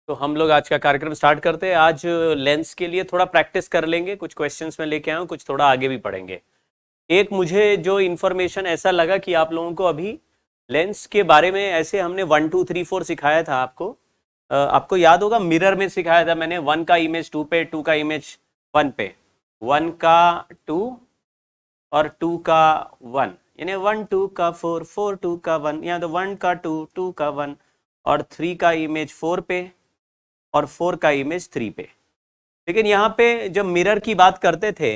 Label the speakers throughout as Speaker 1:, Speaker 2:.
Speaker 1: तो हम लोग आज का कार्यक्रम स्टार्ट करते हैं। आज लेंस के लिए थोड़ा प्रैक्टिस कर लेंगे, कुछ क्वेश्चंस में लेके आया हूँ, कुछ थोड़ा आगे भी पढ़ेंगे। एक मुझे जो इन्फॉर्मेशन ऐसा लगा कि आप लोगों को अभी लेंस के बारे में ऐसे हमने 1 2 3 4 सिखाया था आपको। आपको याद होगा मिरर में सिखाया था मैंने, 1 का इमेज 2 पे, 2 का इमेज 1 पे, 1 का 2 और 2 का 1, यानी 1 2 का 4, 4 2 का 1, यहाँ तो 1 का 2, 2 का 1 और 3 का इमेज 4 पे और 4 का इमेज 3 पे। लेकिन यहाँ पे जब मिरर की बात करते थे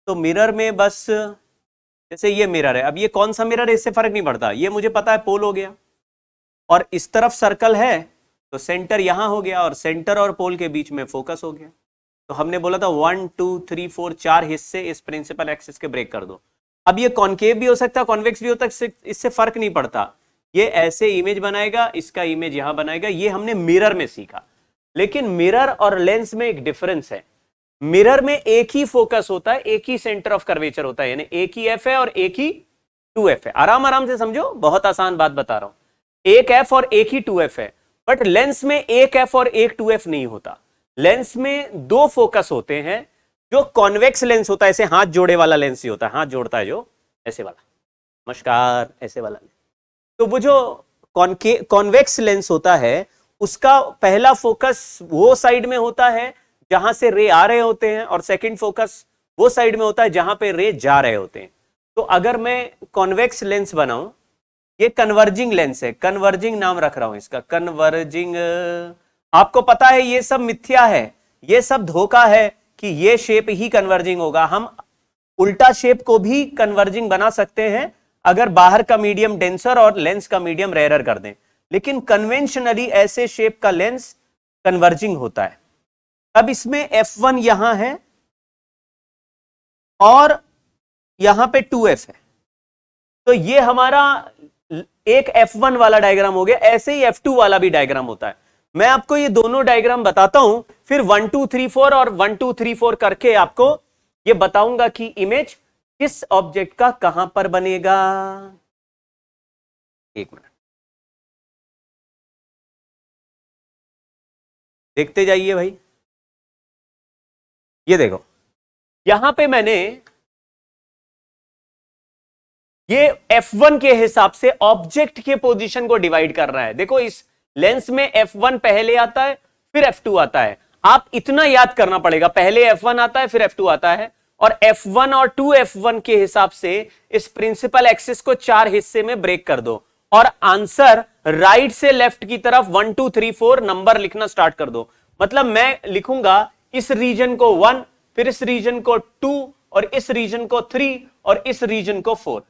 Speaker 1: तो मिरर में बस जैसे ये मिरर है, अब ये कौन सा मिरर है इससे फर्क नहीं पड़ता, ये मुझे पता है पोल हो गया और इस तरफ सर्कल है तो सेंटर यहां हो गया और सेंटर और पोल के बीच में फोकस हो गया। तो हमने बोला था 1 2 3 4 4 हिस्से इस प्रिंसिपल एक्सिस के ब्रेक कर दो। अब ये कॉन्केव भी हो सकता है, कॉन्वेक्स भी होता है, इससे फर्क नहीं पड़ता, ये ऐसे इमेज बनाएगा, इसका इमेज यहां बनाएगा, ये हमने मिरर में सीखा। लेकिन मिरर और लेंस में एक डिफरेंस है। मिरर में एक ही फोकस होता है, एक ही सेंटर ऑफ कर्वेचर होता है, यानी एक ही एफ है और एक ही 2f है। आराम आराम से समझो, बहुत आसान बात बता रहा हूं। एक एफ और एक ही 2f है, बट लेंस में एक एफ और एक 2f नहीं होता। लेंस में दो फोकस होते हैं। जो कॉन्वेक्स लेंस होता है, ऐसे हाथ जोड़े वाला लेंस ही होता है, हाथ जोड़ता है जो ऐसे वाला, नमस्कार, ऐसे वाला। तो वो जो कॉन्वेक्स लेंस होता है उसका पहला फोकस वो साइड में होता है जहां से रे आ रहे होते हैं और सेकंड फोकस वो साइड में होता है जहां पे रे जा रहे होते हैं। तो अगर मैं कॉन्वेक्स लेंस बनाऊं, ये कन्वर्जिंग लेंस है, कन्वर्जिंग नाम रख रहा हूं इसका, कन्वर्जिंग। आपको पता है ये सब मिथ्या है, ये सब धोखा है कि ये शेप ही कन्वर्जिंग होगा। हम उल्टा शेप को भी कन्वर्जिंग बना सकते हैं अगर बाहर का मीडियम डेंसर और लेंस का मीडियम रेयर कर दें, लेकिन कन्वेंशनली ऐसे शेप का लेंस कन्वर्जिंग होता है। अब इसमें F1 यहां है और यहां पे 2F है, तो ये हमारा एक F1 वाला डायग्राम हो गया। ऐसे ही F2 वाला भी डायग्राम होता है। मैं आपको ये दोनों डायग्राम बताता हूं, फिर 1 2 3 4 और 1 2 3 4 करके आपको ये बताऊंगा कि इमेज किस ऑब्जेक्ट का कहां पर बनेगा। एक मिनट देखते जाइए भाई। ये देखो, यहां पे मैंने ये F1 के हिसाब से ऑब्जेक्ट के पोजीशन को डिवाइड कर रहा है। देखो इस लेंस में F1 पहले आता है फिर F2 आता है। आप इतना याद करना पड़ेगा, पहले F1 आता है फिर F2 आता है, और F1 और 2F1 के हिसाब से इस प्रिंसिपल एक्सिस को 4 हिस्से में ब्रेक कर दो और आंसर राइट से लेफ्ट की तरफ 1 2 3 4 नंबर लिखना स्टार्ट कर दो। मतलब मैं लिखूंगा इस रीजन को 1, फिर इस रीजन को 2 और इस रीजन को 3 और इस रीजन को 4।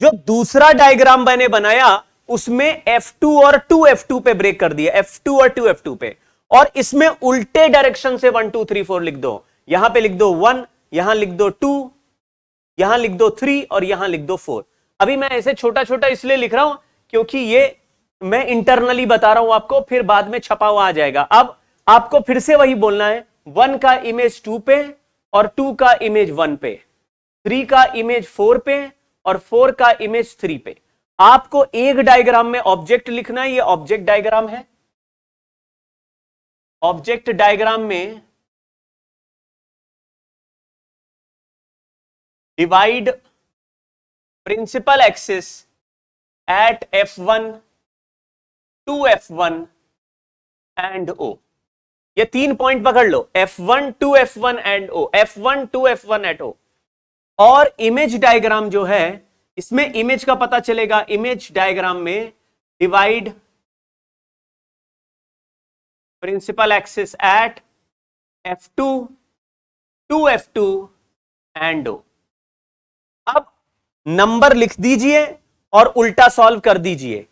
Speaker 1: जो दूसरा डायग्राम मैंने बनाया उसमें F2 और 2F2 पे ब्रेक कर दिया, F2 और 2F2 पे, और इसमें उल्टे डायरेक्शन से 1 2 3 4 लिख दो। यहां पे लिख दो 1, यहां लिख दो 2, यहां लिख दो 3 और यहां लिख दो 4। अभी मैं ऐसे छोटा छोटा इसलिए लिख रहा हूं क्योंकि ये मैं इंटरनली बता रहा हूं आपको, फिर बाद में छपा हुआ आ जाएगा। अब आपको फिर से वही बोलना है, 1 का इमेज 2 पे और 2 का इमेज 1 पे, 3 का इमेज 4 पे और 4 का इमेज 3 पे। आपको एक डायग्राम में ऑब्जेक्ट लिखना है, ये ऑब्जेक्ट डायग्राम है। ऑब्जेक्ट डायग्राम में divide principal axis at F1 2F1 and O। ये 3 पॉइंट पकड़ लो, F1 2F1 and O, F1 2F1 at O। और इमेज डायग्राम जो है इसमें इमेज का पता चलेगा। इमेज डायग्राम में divide principal axis at F2 2F2 and O। अब नंबर लिख दीजिए और उल्टा सॉल्व कर दीजिए।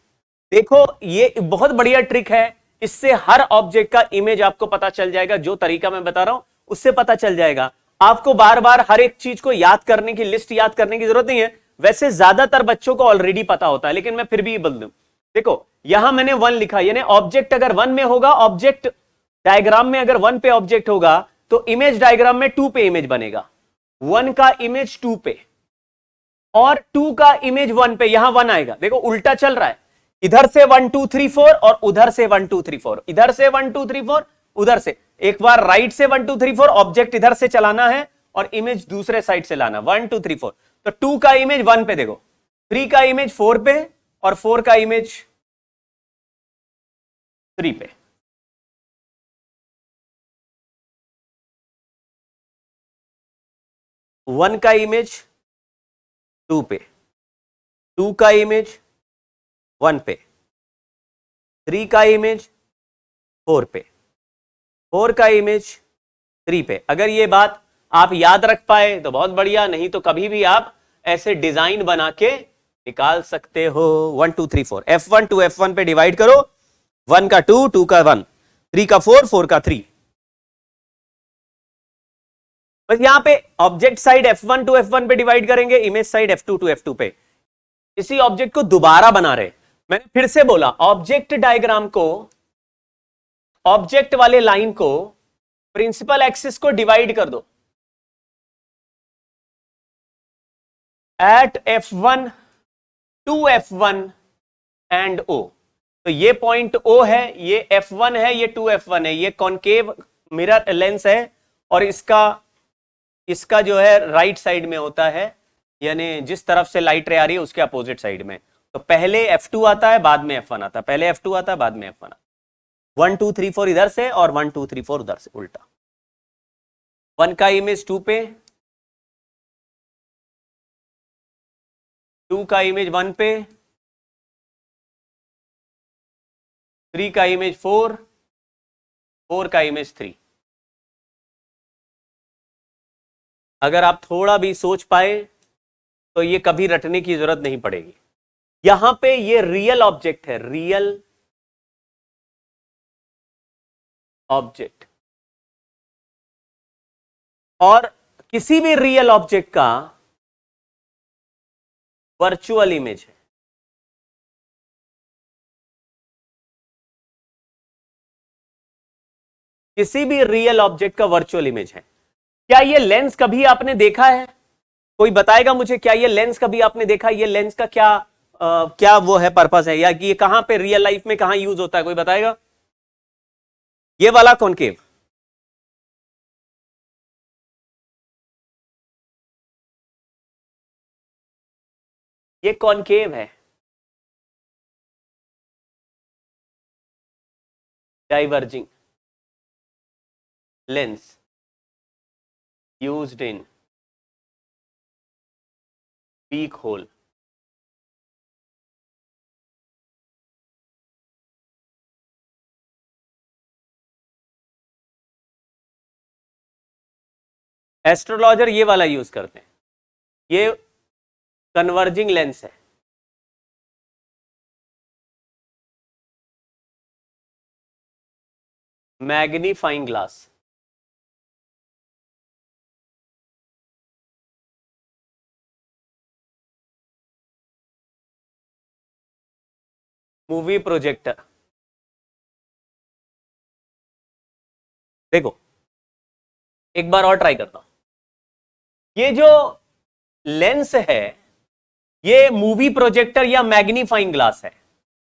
Speaker 1: देखो ये बहुत बढ़िया ट्रिक है, इससे हर ऑब्जेक्ट का इमेज आपको पता चल जाएगा। जो तरीका मैं बता रहा हूं उससे पता चल जाएगा। आपको बार बार हर एक चीज को याद करने की, लिस्ट याद करने की जरूरत नहीं है। वैसे ज्यादातर बच्चों को ऑलरेडी पता होता है, लेकिन मैं फिर भी बोल दूं। देखो यहां मैंने 1 लिखा, यानी ऑब्जेक्ट अगर 1 में होगा, ऑब्जेक्ट डायग्राम में अगर 1 पे ऑब्जेक्ट होगा तो इमेज डायग्राम में 2 पे इमेज बनेगा। 1 का इमेज 2 पे और 2 का इमेज 1 पे, यहां 1 आएगा। देखो उल्टा चल रहा है, इधर से 1 2 3 4 और उधर से 1 2 3 4, इधर से 1 2 3 4, उधर से एक बार राइट से 1 2 3 4, ऑब्जेक्ट इधर से चलाना है और इमेज दूसरे साइड से लाना, 1 2 3 4। तो 2 का इमेज 1 पे देखो, 3 का इमेज 4 पे और 4 का इमेज 3 पे। वन का इमेज 2 पे, 2 का इमेज 1 पे, 3 का इमेज 4 पे, 4 का इमेज 3 पे। अगर ये बात आप याद रख पाए तो बहुत बढ़िया, नहीं तो कभी भी आप ऐसे डिजाइन बना के निकाल सकते हो। 1 2 3 4, F1 टू F1 पे डिवाइड करो, 1 का 2, 2 का 1, 3 का 4, 4 का 3। बस यहां पे object side F1 two F1 पे डिवाइड करेंगे, image side F2 to F2 पे। इसी ऑब्जेक्ट को दोबारा बना रहे। मैंने फिर से बोला, ऑब्जेक्ट डायग्राम को, ऑब्जेक्ट वाले लाइन को प्रिंसिपल एक्सिस को डिवाइड कर दो। At F1 two F1 and O। तो ये पॉइंट O है, ये F1 है, ये 2F1 है, ये कॉनकेव मिरर लेंस है और इसका जो है राइट साइड में होता है, यानी जिस तरफ से लाइट रे आ रही है उसके अपोजिट साइड में। तो पहले F2 आता है, बाद में F1 आता है, पहले F2 आता है, बाद में F1 आता है। 1 2 3 4 इधर से और 1 2 3 4 उधर से, उल्टा। 1 का इमेज 2 पे, 2 का इमेज 1 पे, 3 का इमेज 4, 4 का इमेज 3। अगर आप थोड़ा भी सोच पाए तो ये कभी रटने की जरूरत नहीं पड़ेगी। यहां पे ये रियल ऑब्जेक्ट है, रियल ऑब्जेक्ट, और किसी भी रियल ऑब्जेक्ट का वर्चुअल इमेज है। किसी भी रियल ऑब्जेक्ट का वर्चुअल इमेज है। क्या ये लेंस कभी आपने देखा है? कोई बताएगा मुझे, क्या ये लेंस कभी आपने देखा? ये लेंस का क्या वो है, पर्पस है, या कि ये कहां पे रियल लाइफ में कहां यूज होता है, कोई बताएगा? ये वाला कॉनकेव, ये कॉनकेव है, diverging lens used in peep hole. Astrologer ये वाला यूज करते हैं, ये कन्वर्जिंग लेंस है। Magnifying glass, movie projector. देखो एक बार और ट्राई करता हूं। ये जो लेंस है ये मूवी प्रोजेक्टर या मैग्नीफाइंग ग्लास है।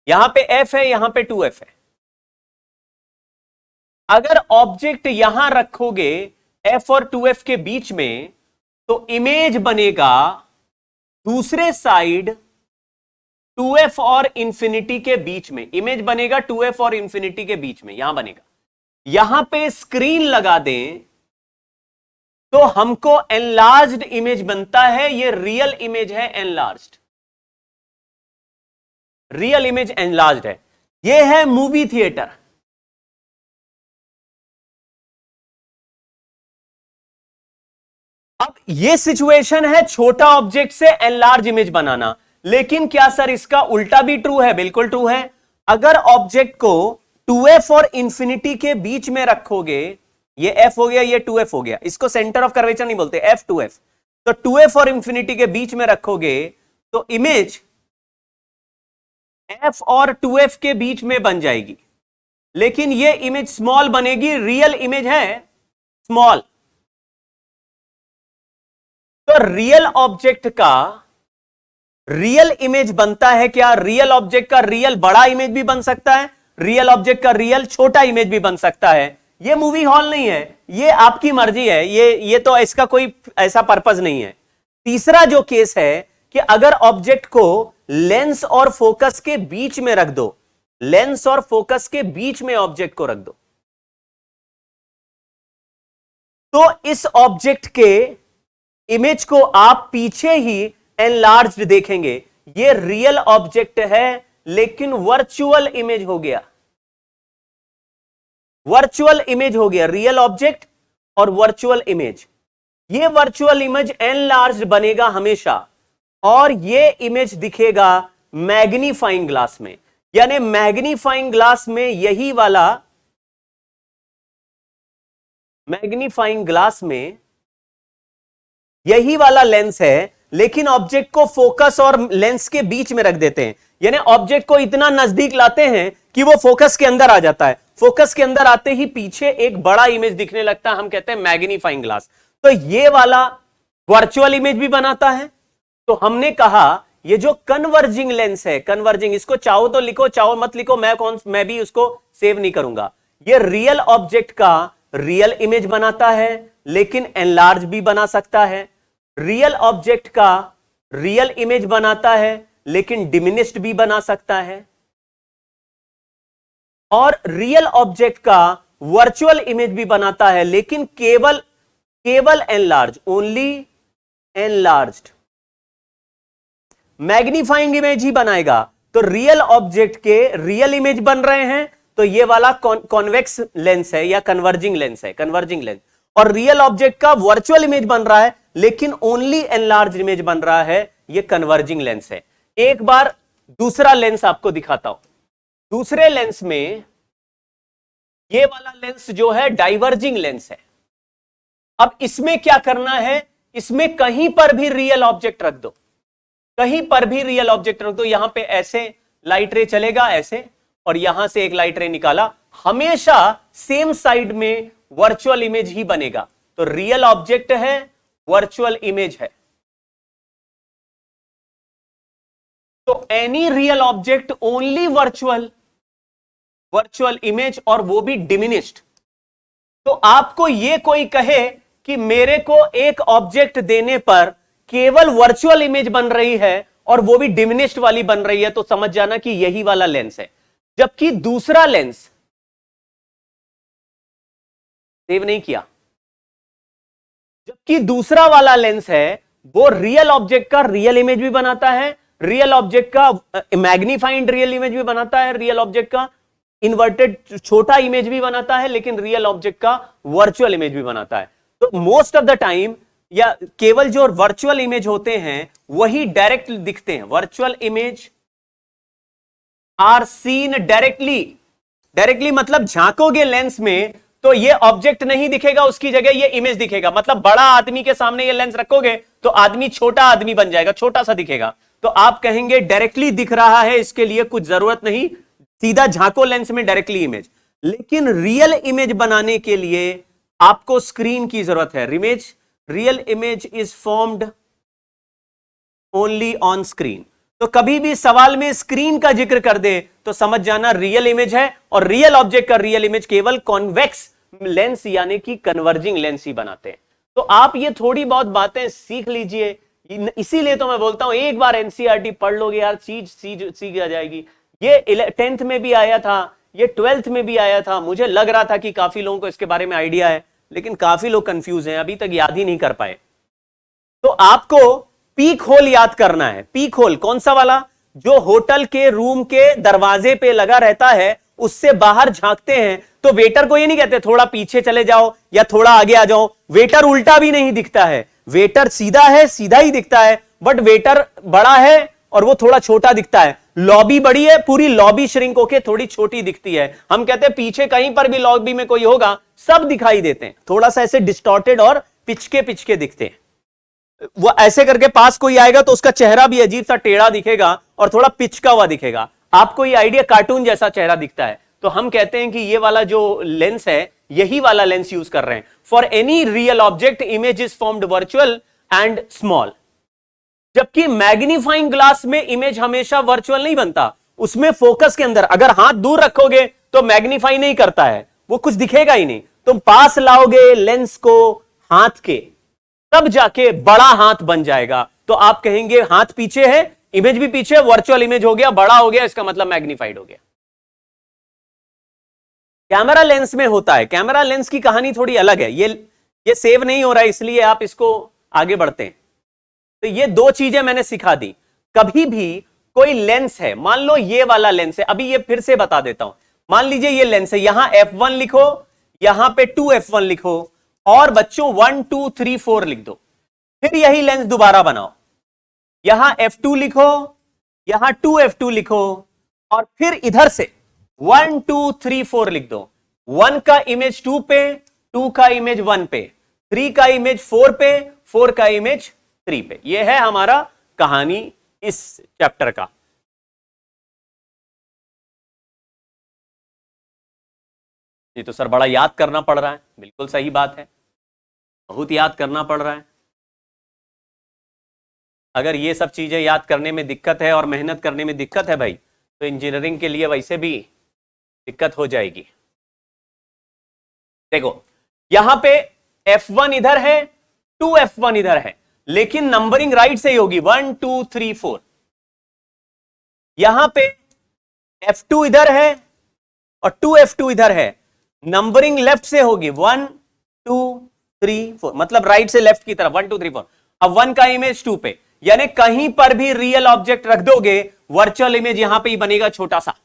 Speaker 1: यहां पे F है, यहां पे 2F है। अगर ऑब्जेक्ट यहां रखोगे F और 2F के बीच में, तो इमेज बनेगा दूसरे साइड 2F और इंफिनिटी के बीच में। इमेज बनेगा 2F और इंफिनिटी के बीच में, यहां बनेगा। यहां पे स्क्रीन लगा दें तो हमको एनलार्ज्ड इमेज बनता है। ये रियल इमेज है, एनलार्ज्ड, रियल इमेज एनलार्ज्ड है। ये है मूवी थिएटर। अब ये सिचुएशन है छोटा ऑब्जेक्ट से एनलार्ज इमेज बनाना, लेकिन क्या सर इसका उल्टा भी ट्रू है? बिल्कुल ट्रू है। अगर ऑब्जेक्ट को 2F और इंफिनिटी के बीच में रखोगे, ये F हो गया, ये 2F हो गया, इसको सेंटर ऑफ कर्वेचर नहीं बोलते, F 2F। तो 2F और इंफिनिटी के बीच में रखोगे तो इमेज F और 2F के बीच में बन जाएगी, लेकिन ये इमेज स्मॉल बनेगी, रियल इमेज है स्मॉल। तो रियल ऑब्जेक्ट का रियल इमेज बनता है क्या? रियल ऑब्जेक्ट का रियल बड़ा इमेज भी बन सकता है, रियल ऑब्जेक्ट का रियल छोटा इमेज भी बन सकता है। ये मूवी हॉल नहीं है, ये आपकी मर्जी है, ये तो इसका कोई ऐसा पर्पस नहीं है। तीसरा जो केस है कि अगर ऑब्जेक्ट को लेंस और फोकस के बीच में रख दो, लेंस और फोकस के बीच में ऑब्जेक्ट को रख दो, तो इस ऑब्जेक्ट के इमेज को आप पीछे ही एनलार्ज्ड देखेंगे। ये रियल ऑब्जेक्ट है लेकिन वर्चुअल इमेज हो गया, वर्चुअल इमेज हो गया, रियल ऑब्जेक्ट और वर्चुअल इमेज। ये वर्चुअल इमेज एनलार्ज्ड बनेगा हमेशा और ये इमेज दिखेगा मैग्नीफाइंग ग्लास में। यानी मैग्नीफाइंग ग्लास में यही वाला, मैग्नीफाइंग ग्लास में यही वाला लेंस है, लेकिन ऑब्जेक्ट को फोकस और लेंस के बीच में रख देते हैं। यानी ऑब्जेक्ट को इतना नजदीक लाते हैं कि वो फोकस के अंदर आ जाता है। फोकस के अंदर आते ही पीछे एक बड़ा इमेज दिखने लगता है, हम कहते हैं मैग्नीफाइंग ग्लास। तो ये वाला वर्चुअल इमेज भी बनाता है। तो हमने कहा ये जो कन्वर्जिंग लेंस है, कन्वर्जिंग, इसको चाहो तो लिखो, चाहो मत लिखो, मैं भी उसको सेव नहीं करूंगा। ये रियल ऑब्जेक्ट का रियल इमेज बनाता है लेकिन एनलार्ज भी बना सकता है, रियल ऑब्जेक्ट का रियल इमेज बनाता है लेकिन डिमिनिश्ड भी बना सकता है, और रियल ऑब्जेक्ट का वर्चुअल इमेज भी बनाता है लेकिन केवल enlarge, only enlarged. Magnifying image ही बनाएगा। तो रियल ऑब्जेक्ट के रियल इमेज बन रहे हैं तो ये वाला कॉन्वेक्स लेंस है या कन्वर्जिंग लेंस है, कन्वर्जिंग लेंस। और रियल ऑब्जेक्ट का वर्चुअल इमेज बन रहा है लेकिन ओनली एनलार्ज इमेज बन रहा है, ये कन्वर्जिंग लेंस है। एक बार दूसरा लेंस आपको दिखाता हूं। दूसरे लेंस में ये वाला लेंस जो है डाइवर्जिंग लेंस है। अब इसमें क्या करना है, इसमें कहीं पर भी रियल ऑब्जेक्ट रख दो, कहीं पर भी रियल ऑब्जेक्ट रख दो। यहां पे ऐसे लाइट रे चलेगा ऐसे, और यहां से एक लाइट रे निकाला, हमेशा सेम साइड में वर्चुअल इमेज ही बनेगा। तो रियल ऑब्जेक्ट है, वर्चुअल इमेज है। तो any real object only virtual image, और वो भी डिमिनिश्ड। तो आपको ये कोई कहे कि मेरे को एक ऑब्जेक्ट देने पर केवल वर्चुअल इमेज बन रही है और वो भी डिमिनिश्ड वाली बन रही है, तो समझ जाना कि यही वाला लेंस है। जबकि दूसरा लेंस, सेव नहीं किया, जबकि दूसरा वाला लेंस है वो रियल ऑब्जेक्ट का रियल इमेज भी बनाता है, रियल ऑब्जेक्ट का मैग्नीफाइंड रियल इमेज भी बनाता है, रियल ऑब्जेक्ट का इन्वर्टेड छोटा इमेज भी बनाता है, लेकिन रियल ऑब्जेक्ट का वर्चुअल इमेज भी बनाता है। तो मोस्ट ऑफ द टाइम, या केवल जो वर्चुअल इमेज होते हैं वही डायरेक्ट दिखते हैं। Virtual image are seen directly मतलब झांकोगे लेंस में तो ये ऑब्जेक्ट नहीं दिखेगा, उसकी जगह ये इमेज दिखेगा। मतलब बड़ा आदमी के सामने ये लेंस रखोगे तो आदमी छोटा आदमी बन जाएगा, छोटा सा दिखेगा। तो आप कहेंगे डायरेक्टली दिख रहा है, इसके लिए कुछ जरूरत नहीं, सीधा झांको लेंस में डायरेक्टली इमेज। लेकिन रियल इमेज बनाने के लिए आपको स्क्रीन की जरूरत है। Real image is formed only on screen. तो कभी भी सवाल में स्क्रीन का जिक्र कर दे तो समझ जाना रियल इमेज है, और रियल ऑब्जेक्ट का रियल इमेज केवल कॉन्वेक्स लेंस यानी कि कन्वर्जिंग लेंस ही बनाते हैं। तो आप ये थोड़ी बहुत बातें सीख लीजिए। इसीलिए तो मैं बोलता हूं एक बार एनसीईआरटी पढ़ लोगे यार, चीज सीख आ जाएगी। ये 10th में भी आया था, ये 12th में भी आया था। मुझे लग रहा था कि काफी लोगों को इसके बारे में आइडिया है, लेकिन काफी लोग कंफ्यूज हैं, अभी तक याद ही नहीं कर पाए। तो आपको पीक होल याद करना है। पीक होल कौन सा वाला, जो होटल के रूम के दरवाजे पे लगा रहता है, उससे बाहर झांकते हैं तो वेटर को ये नहीं कहते थोड़ा पीछे चले जाओ या थोड़ा आगे आ जाओ। वेटर उल्टा भी नहीं दिखता है, वेटर सीधा है, सीधा ही दिखता है, बट वेटर बड़ा है और वो थोड़ा छोटा दिखता है। लॉबी बड़ी है, पूरी लॉबी श्रिंक होके थोड़ी छोटी दिखती है। हम कहते हैं पीछे कहीं पर भी लॉबी में कोई होगा, सब दिखाई देते हैं, थोड़ा सा ऐसे डिस्टॉर्टेड और पिचके दिखते हैं। वो ऐसे करके पास कोई आएगा तो उसका चेहरा भी अजीब सा टेढ़ा दिखेगा और थोड़ा पिचका हुआ दिखेगा। आपको ये आइडिया, कार्टून जैसा चेहरा दिखता है। तो हम कहते हैं कि ये वाला जो लेंस है, यही वाला लेंस यूज कर रहे हैं। For any real object image is formed virtual and small. जबकि मैग्नीफाइंग ग्लास में इमेज हमेशा वर्चुअल नहीं बनता, उसमें फोकस के अंदर अगर हाथ दूर रखोगे तो मैग्नीफाई नहीं करता है, वो कुछ दिखेगा ही नहीं। तुम पास लाओगे लेंस को हाथ के, तब जाके बड़ा हाथ बन जाएगा, तो आप कहेंगे हाथ पीछे है, इमेज भी पीछे, वर्चुअल इमेज हो गया, बड़ा हो गया, इसका मतलब मैग्नीफाइड हो गया। कैमरा लेंस में होता है, कैमरा लेंस की कहानी थोड़ी अलग है। ये सेव नहीं हो रहा है इसलिए आप इसको आगे बढ़ते हैं। तो ये दो चीजें मैंने सिखा दी। कभी भी कोई लेंस है, मान लो ये वाला लेंस है, अभी ये फिर से बता देता हूं, मान लीजिए ये लेंस है, यहां f1 लिखो, यहां पे 2f1 लिखो, और बच्चों 1 2 3 4 लिख दो। फिर यही लेंस दोबारा बनाओ, यहां f2 लिखो, यहां 2f2 लिखो, और फिर इधर से 1 2 3 4 लिख दो। 1 का इमेज 2 पे, 2 का इमेज 1 पे, 3 का इमेज 4 पे, 4 का इमेज 3 पे। यह है हमारा कहानी इस चैप्टर का। ये तो सर बड़ा याद करना पड़ रहा है, बिल्कुल सही बात है, बहुत याद करना पड़ रहा है। अगर ये सब चीजें याद करने में दिक्कत है और मेहनत करने में दिक्कत है भाई, तो इंजीनियरिंग के लिए वैसे भी दिक्कत हो जाएगी। देखो यहां पे F1 इधर है, 2F1 इधर है, लेकिन नंबरिंग राइट से ही होगी 1 2 3 4। यहां पे F2 इधर है और 2F2 इधर है, नंबरिंग लेफ्ट से होगी 1 2 3 4, मतलब राइट से लेफ्ट की तरफ 1 2 3 4। अब 1 का इमेज 2 पे, यानी कहीं पर भी रियल ऑब्जेक्ट रख दोगे, वर्चुअल इमेज यहां पे ही बनेगा छोटा सा।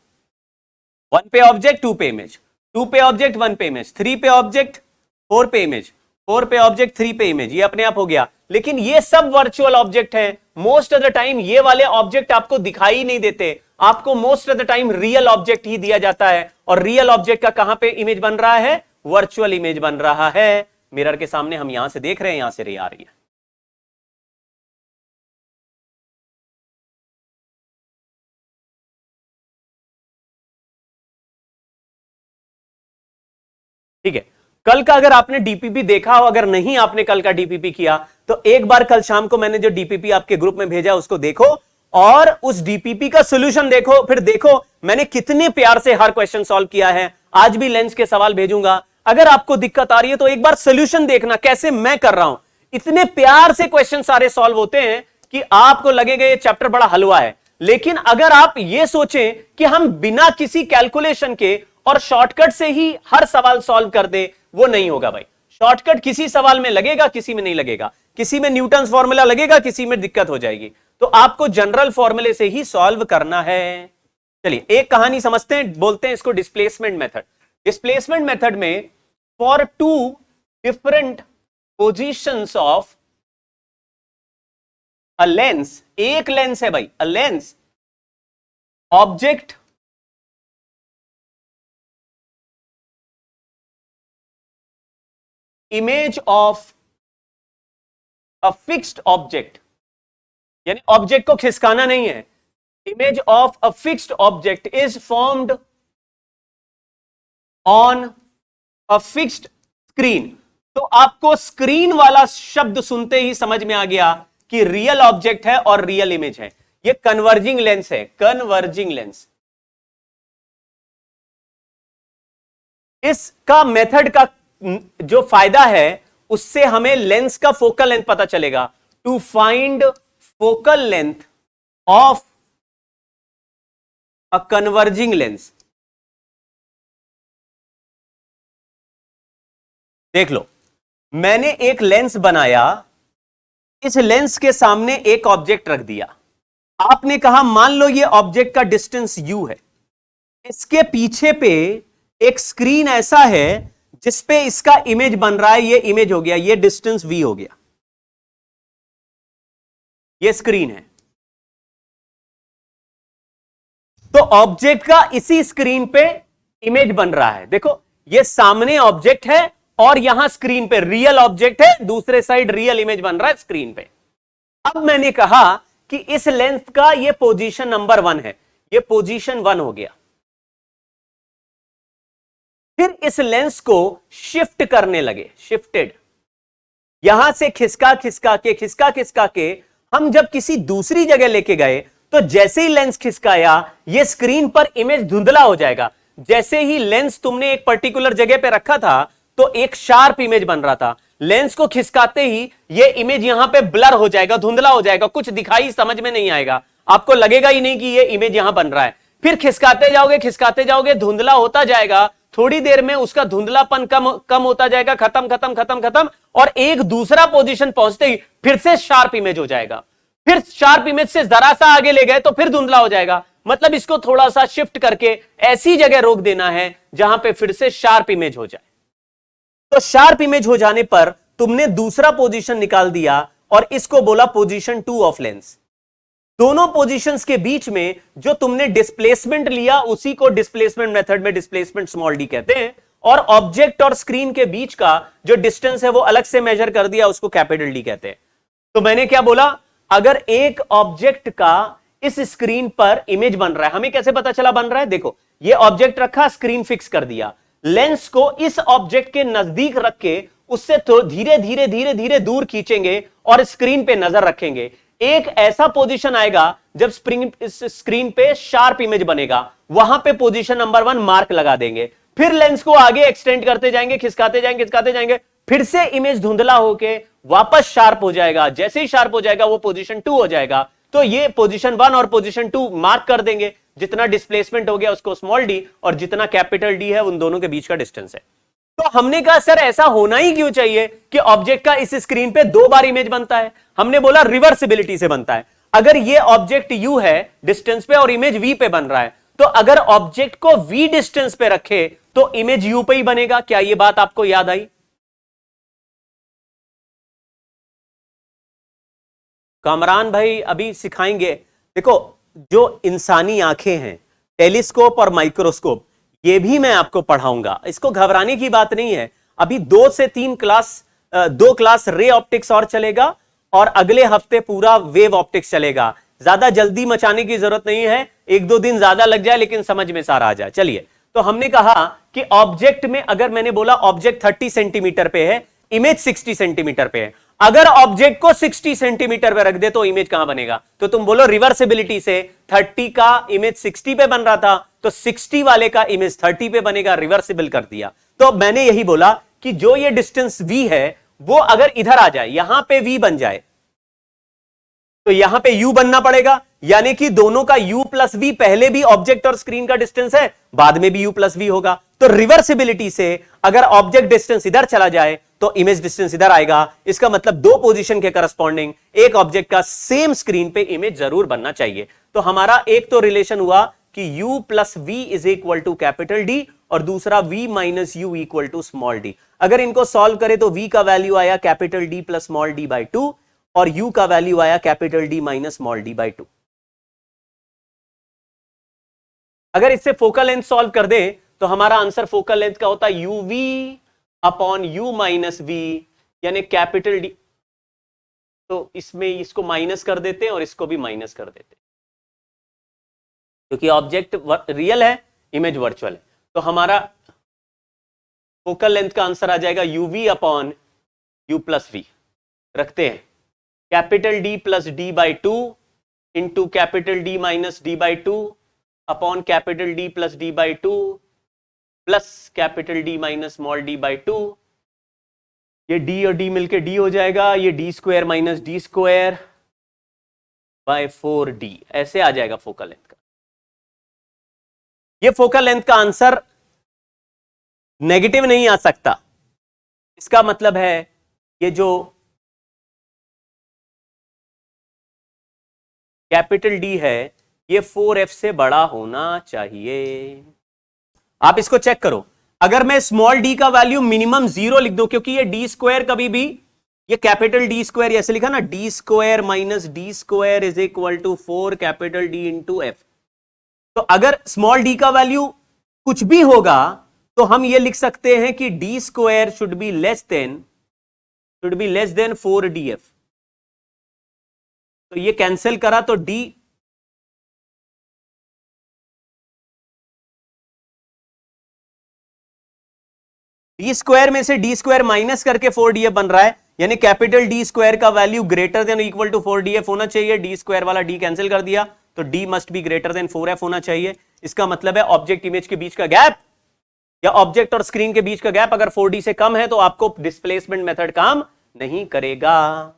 Speaker 1: 1 पे ऑब्जेक्ट 2 पे इमेज, 2 पे ऑब्जेक्ट 1 पे इमेज, 3 पे ऑब्जेक्ट 4 पे इमेज, 4 पे ऑब्जेक्ट 3 पे इमेज, ये अपने आप हो गया। लेकिन ये सब वर्चुअल ऑब्जेक्ट हैं। मोस्ट ऑफ द टाइम ये वाले ऑब्जेक्ट आपको दिखाई नहीं देते, आपको most of the time real object ही दिया जाता है। और रियल ऑब्जेक्ट का कहां पे इमेज बन रहा है? वर्चुअल इमेज बन रहा है। मिरर के सामने हम यहां से देख रहे हैं, यहां से रे आ रही है। ठीक है, कल का अगर आपने डीपीपी देखा हो, अगर नहीं आपने कल का डीपीपी किया, तो एक बार कल शाम को मैंने जो डीपीपी आपके ग्रुप में भेजा उसको देखो और उस डीपीपी का सॉल्यूशन देखो। फिर देखो मैंने कितने प्यार से हर क्वेश्चन सॉल्व किया है। आज भी लेंस के सवाल भेजूंगा। अगर आपको दिक्कत आ रही है तो एक बार सॉल्यूशन देखना कैसे मैं कर रहा हूं। इतने प्यार से क्वेश्चन सारे सॉल्व होते हैं कि आपको लगेगा ये चैप्टर बड़ा हलवा है। लेकिन अगर आप ये सोचें कि हम बिना किसी कैलकुलेशन के और शॉर्टकट से ही हर सवाल सॉल्व कर दे, वो नहीं होगा भाई। शॉर्टकट किसी सवाल में लगेगा, किसी में नहीं लगेगा, किसी में न्यूटन फॉर्मूला लगेगा, किसी में दिक्कत हो जाएगी। तो आपको जनरल फॉर्मूले से ही सॉल्व करना है। चलिए एक कहानी समझते हैं, बोलते हैं इसको डिस्प्लेसमेंट मेथड। डिस्प्लेसमेंट मेथड में for two different positions of a lens, एक लेंस है भाई, a lens, object image of a fixed object, यानी ऑब्जेक्ट को खिसकाना नहीं है, image of a fixed object is formed on a fixed screen. तो आपको स्क्रीन वाला शब्द सुनते ही समझ में आ गया कि रियल ऑब्जेक्ट है और रियल इमेज है। ये कन्वर्जिंग लेंस है, कन्वर्जिंग लेंस। इसका मेथड का जो फायदा है उससे हमें लेंस का फोकल लेंथ पता चलेगा। To find focal length of a converging lens. देख लो, मैंने एक लेंस बनाया, इस लेंस के सामने एक ऑब्जेक्ट रख दिया। आपने कहा मान लो ये ऑब्जेक्ट का डिस्टेंस u है, इसके पीछे पे एक स्क्रीन ऐसा है जिसपे इसका इमेज बन रहा है, ये इमेज हो गया, ये डिस्टेंस v हो गया, ये स्क्रीन है। तो ऑब्जेक्ट का इसी स्क्रीन पे इमेज बन रहा है। देखो ये सामने ऑब्जेक्ट है और यहां स्क्रीन पे रियल ऑब्जेक्ट है, दूसरे साइड रियल इमेज बन रहा है स्क्रीन पे। अब मैंने कहा कि इस लेंस का ये पोजीशन नंबर 1 है, ये पोजीशन 1 हो गया। फिर इस लेंस को शिफ्ट करने लगे, शिफ्टेड, यहां से खिसका खिसका के हम जब किसी दूसरी जगह लेके गए तो जैसे ही लेंस खिसकाया ये स्क्रीन पर इमेज धुंधला हो जाएगा। जैसे ही लेंस तुमने एक पर्टिकुलर जगह पे रखा था तो एक शार्प इमेज बन रहा था, लेंस को खिसकाते ही ये इमेज यहां पे ब्लर हो जाएगा, धुंधला हो जाएगा, कुछ दिखाई समझ में नहीं आएगा, आपको लगेगा ही नहीं कि ये इमेज यहां बन रहा है। फिर खिसकाते जाओगे, धुंधला होता जाएगा, थोड़ी देर में उसका धुंधलापन कम होता जाएगा, खत्म, और एक दूसरा पोजीशन पहुंचते ही फिर से शार्प इमेज हो जाएगा। फिर शार्प इमेज से जरा सा आगे ले गए तो फिर धुंधला हो जाएगा। मतलब इसको थोड़ा सा शिफ्ट करके ऐसी जगह रोक देना है जहां पे फिर से शार्प इमेज हो जाए। तो शार्प इमेज हो जाने पर तुमने दूसरा पोजीशन निकाल दिया और इसको बोला पोजीशन 2 ऑफ लेंस। दोनों पोजीशंस के बीच में जो तुमने डिस्प्लेसमेंट लिया उसी को डिस्प्लेसमेंट मेथड में डिस्प्लेसमेंट स्मॉल डी कहते हैं, और ऑब्जेक्ट और स्क्रीन के बीच का जो डिस्टेंस है वो अलग से मेजर कर दिया, उसको कैपिटल डी कहते हैं। तो मैंने क्या बोला, अगर एक ऑब्जेक्ट का इस स्क्रीन पर इमेज बन रहा है, हमें कैसे पता चला बन रहा है, देखो ये ऑब्जेक्ट रखा, स्क्रीन फिक्स कर दिया, लेंस को इस ऑब्जेक्ट के नजदीक रख के उससे तो धीरे धीरे दूर खींचेंगे और स्क्रीन पे नजर रखेंगे। एक ऐसा पोजीशन आएगा जब स्क्रीन पे शार्प इमेज बनेगा, वहां पे पोजीशन नंबर 1 मार्क लगा देंगे। फिर लेंस को आगे एक्सटेंड करते जाएंगे, खिसकाते जाएंगे, फिर से इमेज धुंधला होके वापस शार्प हो जाएगा। जैसे ही शार्प हो जाएगा वो पोजीशन 2 हो जाएगा। तो ये पोजीशन 1 और पोजीशन 2 मार्क कर देंगे, जितना डिस्प्लेसमेंट हो गया उसको स्मॉल डी, और जितना कैपिटल डी है उन दोनों के बीच का डिस्टेंस है। तो हमने कहा सर ऐसा होना ही क्यों चाहिए कि ऑब्जेक्ट का इस स्क्रीन पे 2 बार इमेज बनता है। हमने बोला रिवर्सिबिलिटी से बनता है। अगर ये ऑब्जेक्ट u है डिस्टेंस पे और इमेज v पे बन रहा है, तो अगर ऑब्जेक्ट को v डिस्टेंस पे रखे तो इमेज u पे ही बनेगा। क्या ये बात आपको याद आई? कामरान भाई अभी सिखाएंगे। देखो जो इंसानी आंखें हैं, टेलीस्कोप और माइक्रोस्कोप, ये भी मैं आपको पढ़ाऊंगा, इसको घबराने की बात नहीं है। अभी 2 से 3 क्लास 2 क्लास रे ऑप्टिक्स और चलेगा और अगले हफ्ते पूरा वेव ऑप्टिक्स चलेगा। ज्यादा जल्दी मचाने की जरूरत नहीं है, 1-2 दिन ज्यादा लग जाए लेकिन समझ में सारा आ जाए। चलिए, तो हमने कहा कि ऑब्जेक्ट में, अगर मैंने बोला ऑब्जेक्ट 30 सेंटीमीटर पे है, इमेज 60 सेंटीमीटर पे है, अगर ऑब्जेक्ट को 60 सेंटीमीटर पे रख दे तो इमेज कहां बनेगा? तो तुम बोलो रिवर्सिबिलिटी से 30 का इमेज 60 पे बन रहा था तो 60 वाले का इमेज 30 पे बनेगा, रिवर्सिबल कर दिया। तो मैंने यही बोला कि जो ये डिस्टेंस v है वो अगर इधर आ जाए, यहां पे v बन जाए, तो यहां पे u बनना पड़ेगा, यानी कि दोनों का u प्लस v, पहले भी ऑब्जेक्ट और स्क्रीन का डिस्टेंस है, बाद में भी u प्लस v होगा। तो रिवर्सिबिलिटी से अगर ऑब्जेक्ट डिस्टेंस इधर चला जाए तो इमेज डिस्टेंस इधर आएगा। इसका मतलब 2 पोजीशन के करस्पॉन्डिंग एक ऑब्जेक्ट का सेम स्क्रीन पे इमेज जरूर बनना चाहिए। तो हमारा एक तो रिलेशन हुआ कि u plus v is equal to capital D, और दूसरा v minus u equal to small d। अगर इनको सॉल्व करें तो v का वैल्यू आया capital D plus small d by 2, और u का वैल्यू आया capital D minus small d by 2। अगर इससे फोकल लेंथ सॉल्व कर दे तो हमारा आंसर फोकल लेंथ का होता है uv upon u minus v, यानी कैपिटल D। तो इसमें इसको माइनस कर देते हैं और इसको भी माइनस कर देते हैं, क्योंकि ऑब्जेक्ट रियल है, इमेज वर्चुअल है। तो हमारा फोकल लेंथ का आंसर आ जाएगा uv upon u plus v। रखते हैं capital D plus d by 2 into capital D minus d by 2 upon capital D plus d by 2 plus capital D minus small d by 2। ये d और d मिलके d हो जाएगा, ये d square minus d square by 4d, ऐसे आ जाएगा focal length का। ये फोकल लेंथ का आंसर नेगेटिव नहीं आ सकता। इसका मतलब है ये जो कैपिटल D है ये 4f से बड़ा होना चाहिए। आप इसको चेक करो, अगर मैं स्मॉल d का वैल्यू मिनिमम 0 लिख दूं, क्योंकि ये d स्क्वायर कभी भी, ये कैपिटल D स्क्वायर ऐसे लिखा ना, d square minus d square is equal to 4 capital D into f. तो अगर स्मॉल d का वैल्यू कुछ भी होगा तो हम ये लिख सकते हैं कि d square should be less than 4df। तो ये कैंसिल करा तो d स्क्वायर में से d स्क्वायर माइनस करके 4df बन रहा है, यानी कैपिटल डी स्क्वायर का value greater than equal to 4df होना चाहिए। डी स्क्वायर वाला डी कैंसिल कर दिया तो D must be greater than 4f होना चाहिए। इसका मतलब है ऑब्जेक्ट इमेज के बीच का गैप या ऑब्जेक्ट और स्क्रीन के बीच का गैप अगर 4d से कम है तो आपको डिस्प्लेसमेंट मेथड काम नहीं करेगा।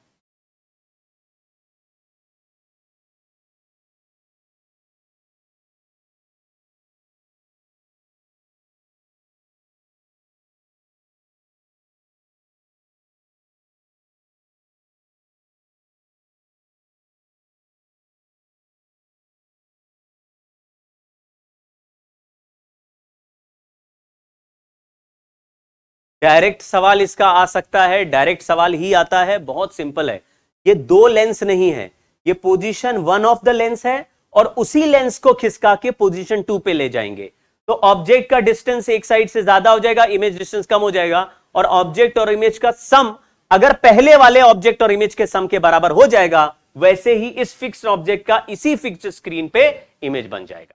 Speaker 1: डायरेक्ट सवाल इसका आ सकता है, डायरेक्ट सवाल ही आता है, बहुत सिंपल है। ये दो लेंस नहीं है, ये पोजीशन 1 ऑफ द लेंस है और उसी लेंस को खिसका के पोजीशन 2 पे ले जाएंगे तो ऑब्जेक्ट का डिस्टेंस एक साइड से ज्यादा हो जाएगा, इमेज डिस्टेंस कम हो जाएगा और ऑब्जेक्ट और इमेज का सम अगर पहले वाले ऑब्जेक्ट और इमेज के सम के बराबर हो जाएगा वैसे ही इस फिक्स्ड ऑब्जेक्ट का इसी फिक्स्ड स्क्रीन पे इमेज बन जाएगा।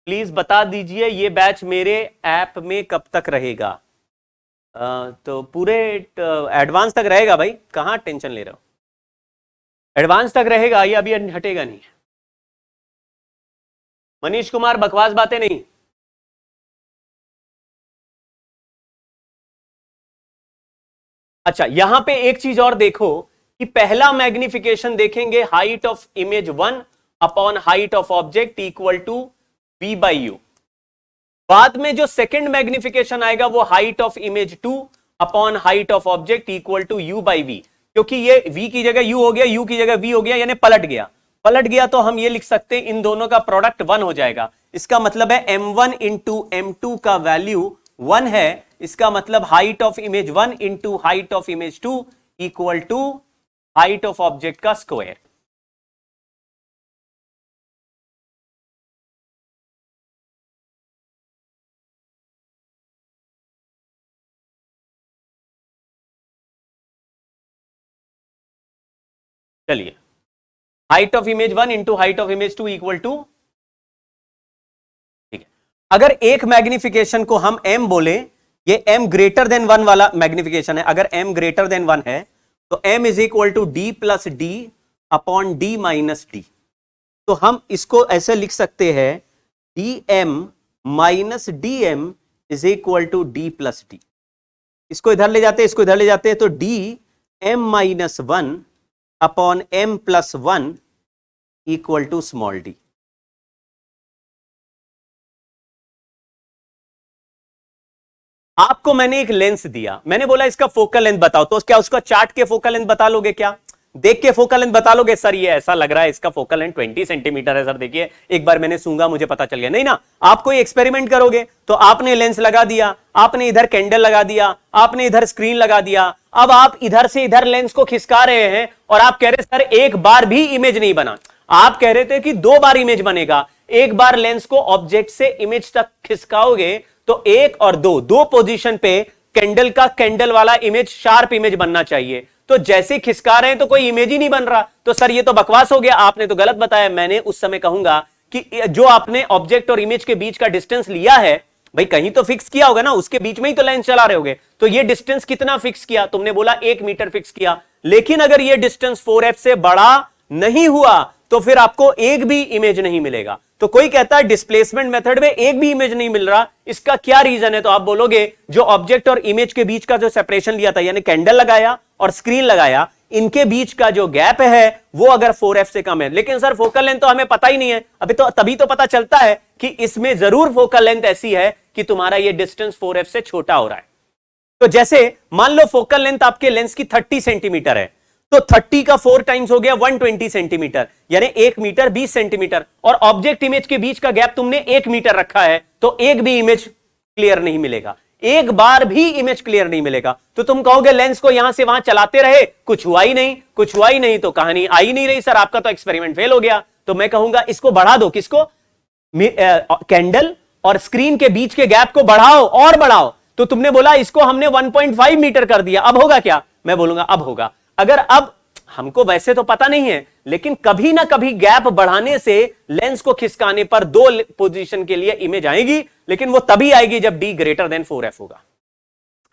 Speaker 1: प्लीज बता दीजिए ये बैच मेरे ऐप में कब तक रहेगा? तो पूरे एडवांस तक रहेगा भाई, कहां टेंशन ले रहे हो, एडवांस तक रहेगा, ये अभी हटेगा नहीं। मनीष कुमार बकवास बातें नहीं। अच्छा यहां पे एक चीज और देखो कि पहला मैग्निफिकेशन देखेंगे height of image 1 upon height of object equal to v by u. बाद में जो सेकंड मैग्निफिकेशन आएगा वो height of image 2 upon height of object equal to u by v, क्योंकि ये v की जगह u हो गया, u की जगह v हो गया, यानी पलट गया तो हम ये लिख सकते हैं इन दोनों का प्रोडक्ट 1 हो जाएगा। इसका मतलब है m1 इंटू m2 का वैल्यू 1 है। इसका मतलब height of image 1 into height of image 2 equal to height of object का स्क्वायर। चलिए height of image 1 into height of image 2 equal to, ठीक है। अगर एक मैग्निफिकेशन को हम m बोले, ये m ग्रेटर देन 1 वाला मैग्निफिकेशन है, अगर m ग्रेटर देन 1 है तो m is equal to d plus D upon D minus d. तो हम इसको ऐसे लिख सकते हैं dm minus dm is equal to d plus D. इसको इधर ले जाते हैं, इसको इधर ले जाते हैं तो dm minus 1 upon m plus 1 equal to small d। आपको मैंने एक लेंस दिया, मैंने बोला इसका फोकल लेंथ बताओ, तो क्या उसका चार्ट के फोकल लेंथ बता लोगे? क्या देख के फोकल लेंथ बता लोगे? सर ये ऐसा लग रहा है इसका फोकल लेंथ 20 सेंटीमीटर है सर, देखिए एक बार मैंने सूंघा मुझे पता चल गया। नहीं ना, आप कोई एक्सपेरिमेंट करोगे तो आपने लेंस लगा दिया, आपने इधर कैंडल लगा दिया, आपने इधर स्क्रीन लगा दिया, अब आप इधर से इधर लेंस को खिसका रहे हैं और आप कह रहे सर एक बार भी इमेज नहीं बना। आप कह रहे थे कि 2 बार इमेज बनेगा, एक बार लेंस को ऑब्जेक्ट से इमेज तक खिसकाओगे तो 1 और 2 पोजीशन पे कैंडल का कैंडल वाला इमेज शार्प इमेज बनना चाहिए। तो जैसे खिसका रहे हैं तो कोई इमेज ही नहीं बन रहा, तो सर ये तो बकवास हो गया, आपने तो गलत बताया। मैंने उस समय कहूंगा कि जो आपने ऑब्जेक्ट और इमेज के बीच का डिस्टेंस लिया है भाई कहीं तो फिक्स किया होगा ना, उसके बीच में ही तो लेंस चला रहे होगे, तो ये डिस्टेंस कितना फिक्स किया? तुमने बोला 1 मीटर फिक्स किया, लेकिन अगर ये डिस्टेंस 4f से बड़ा नहीं हुआ तो फिर आपको एक भी इमेज नहीं मिलेगा। तो कोई कहता है डिस्प्लेसमेंट मेथड में एक भी इमेज नहीं मिल रहा, इसका क्या रीजन है? तो आप बोलोगे जो ऑब्जेक्ट और इमेज के बीच का जो सेपरेशन लिया था, यानी कैंडल लगाया और स्क्रीन लगाया, इनके बीच का जो गैप है वो अगर 4f से कम है। लेकिन सर फोकल लेंथ तो हमें पता ही नहीं है अभी, तो तभी तो पता चलता है कि इसमें जरूर फोकल लेंथ ऐसी है कि तुम्हारा ये डिस्टेंस 4f से छोटा हो रहा है। तो जैसे मान लो फोकल लेंथ आपके लेंस की 30 सेंटीमीटर है, तो 30 का 4 टाइम्स हो गया 120 सेंटीमीटर, यानी 1 मीटर 20 सेंटीमीटर, और ऑब्जेक्ट इमेज के बीच का गैप तुमने 1 मीटर रखा है, तो एक भी इमेज क्लियर नहीं मिलेगा, एक बार भी इमेज क्लियर नहीं मिलेगा। तो तुम कहोगे लेंस को यहां से वहां चलाते रहे, कुछ हुआ ही नहीं, कुछ हुआ ही नहीं, तो कहानी आई नहीं रही सर, आपका तो एक्सपेरिमेंट फेल हो गया। तो मैं कहूंगा इसको बढ़ा दो, किसको? कैंडल और स्क्रीन के बीच के गैप को बढ़ाओ और बढ़ाओ। तो तुमने बोला इसको हमने 1.5 मीटर कर दिया, अब होगा क्या? मैं बोलूंगा अब होगा। अगर अब हमको वैसे तो पता नहीं है, लेकिन कभी ना कभी गैप बढ़ाने से लेंस को खिसकाने पर 2 पोजीशन के लिए इमेज आएगी, लेकिन वो तभी आएगी जब d ग्रेटर देन 4f होगा।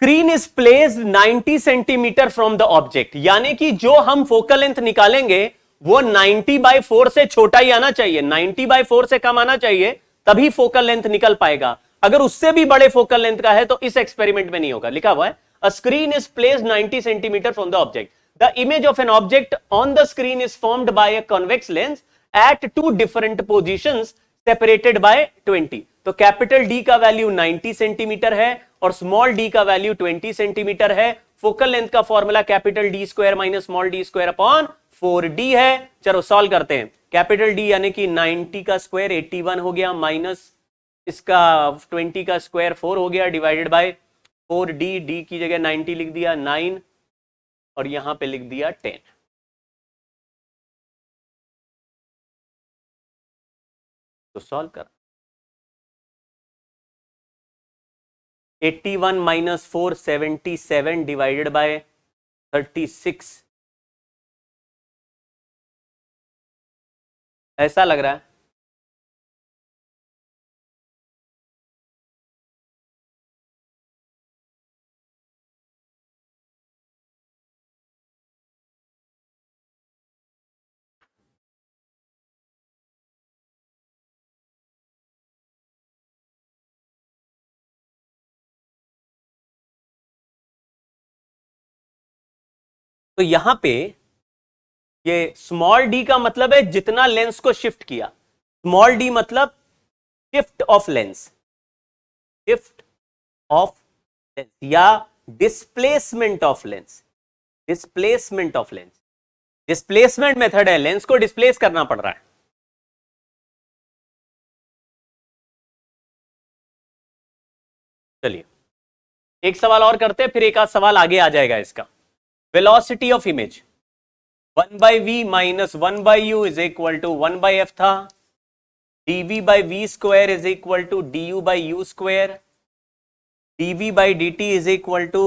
Speaker 1: Screen is placed 90 centimetre from the object, यानी कि जो हम फोकल लेंथ निकालेंगे वो 90/4 से छोटा ही आना चाहिए, 90/4 से कम आना चाहिए, तभी फोकल लेंथ निकल पाएगा। अगर उससे भी बड़े फोकल लेंथ का है तो इस एक्सपेरिमेंट में नहीं होगा। लिखा हुआ है a screen is placed 90 centimetre from the object, the image of an object on the screen is formed by a convex lens at 2 different positions separated by 20। तो कैपिटल डी का वैल्यू 90 सेंटीमीटर है और small d का value 20 centimetre है। Focal length का formula capital D square minus small d square upon 4d है। चलो solve करते हैं। कैपिटल डी यानी कि 90 का स्क्वायर 81 हो गया, माइनस इसका 20 का स्क्वायर 4 हो गया, डिवाइडेड बाय 4d, डी की जगह 90 लिख दिया 9 और यहां पे लिख दिया 10। तो सॉल्व कर 81 माइनस 4 77 डिवाइडेड बाय 36। ऐसा लग रहा है। तो यहां पे ये स्मॉल डी का मतलब है जितना लेंस को शिफ्ट किया, स्मॉल डी मतलब shift of lens, shift of lens या displacement of lens, displacement of lens. Displacement method है, लेंस को डिस्प्लेस करना पड़ रहा है। चलिए एक सवाल और करते हैं, फिर एक आध सवाल आगे आ जाएगा इसका। Velocity of image 1/v minus 1/u is equal to 1/f था, dv/v square is equal to du/u square, dv/dt is equal to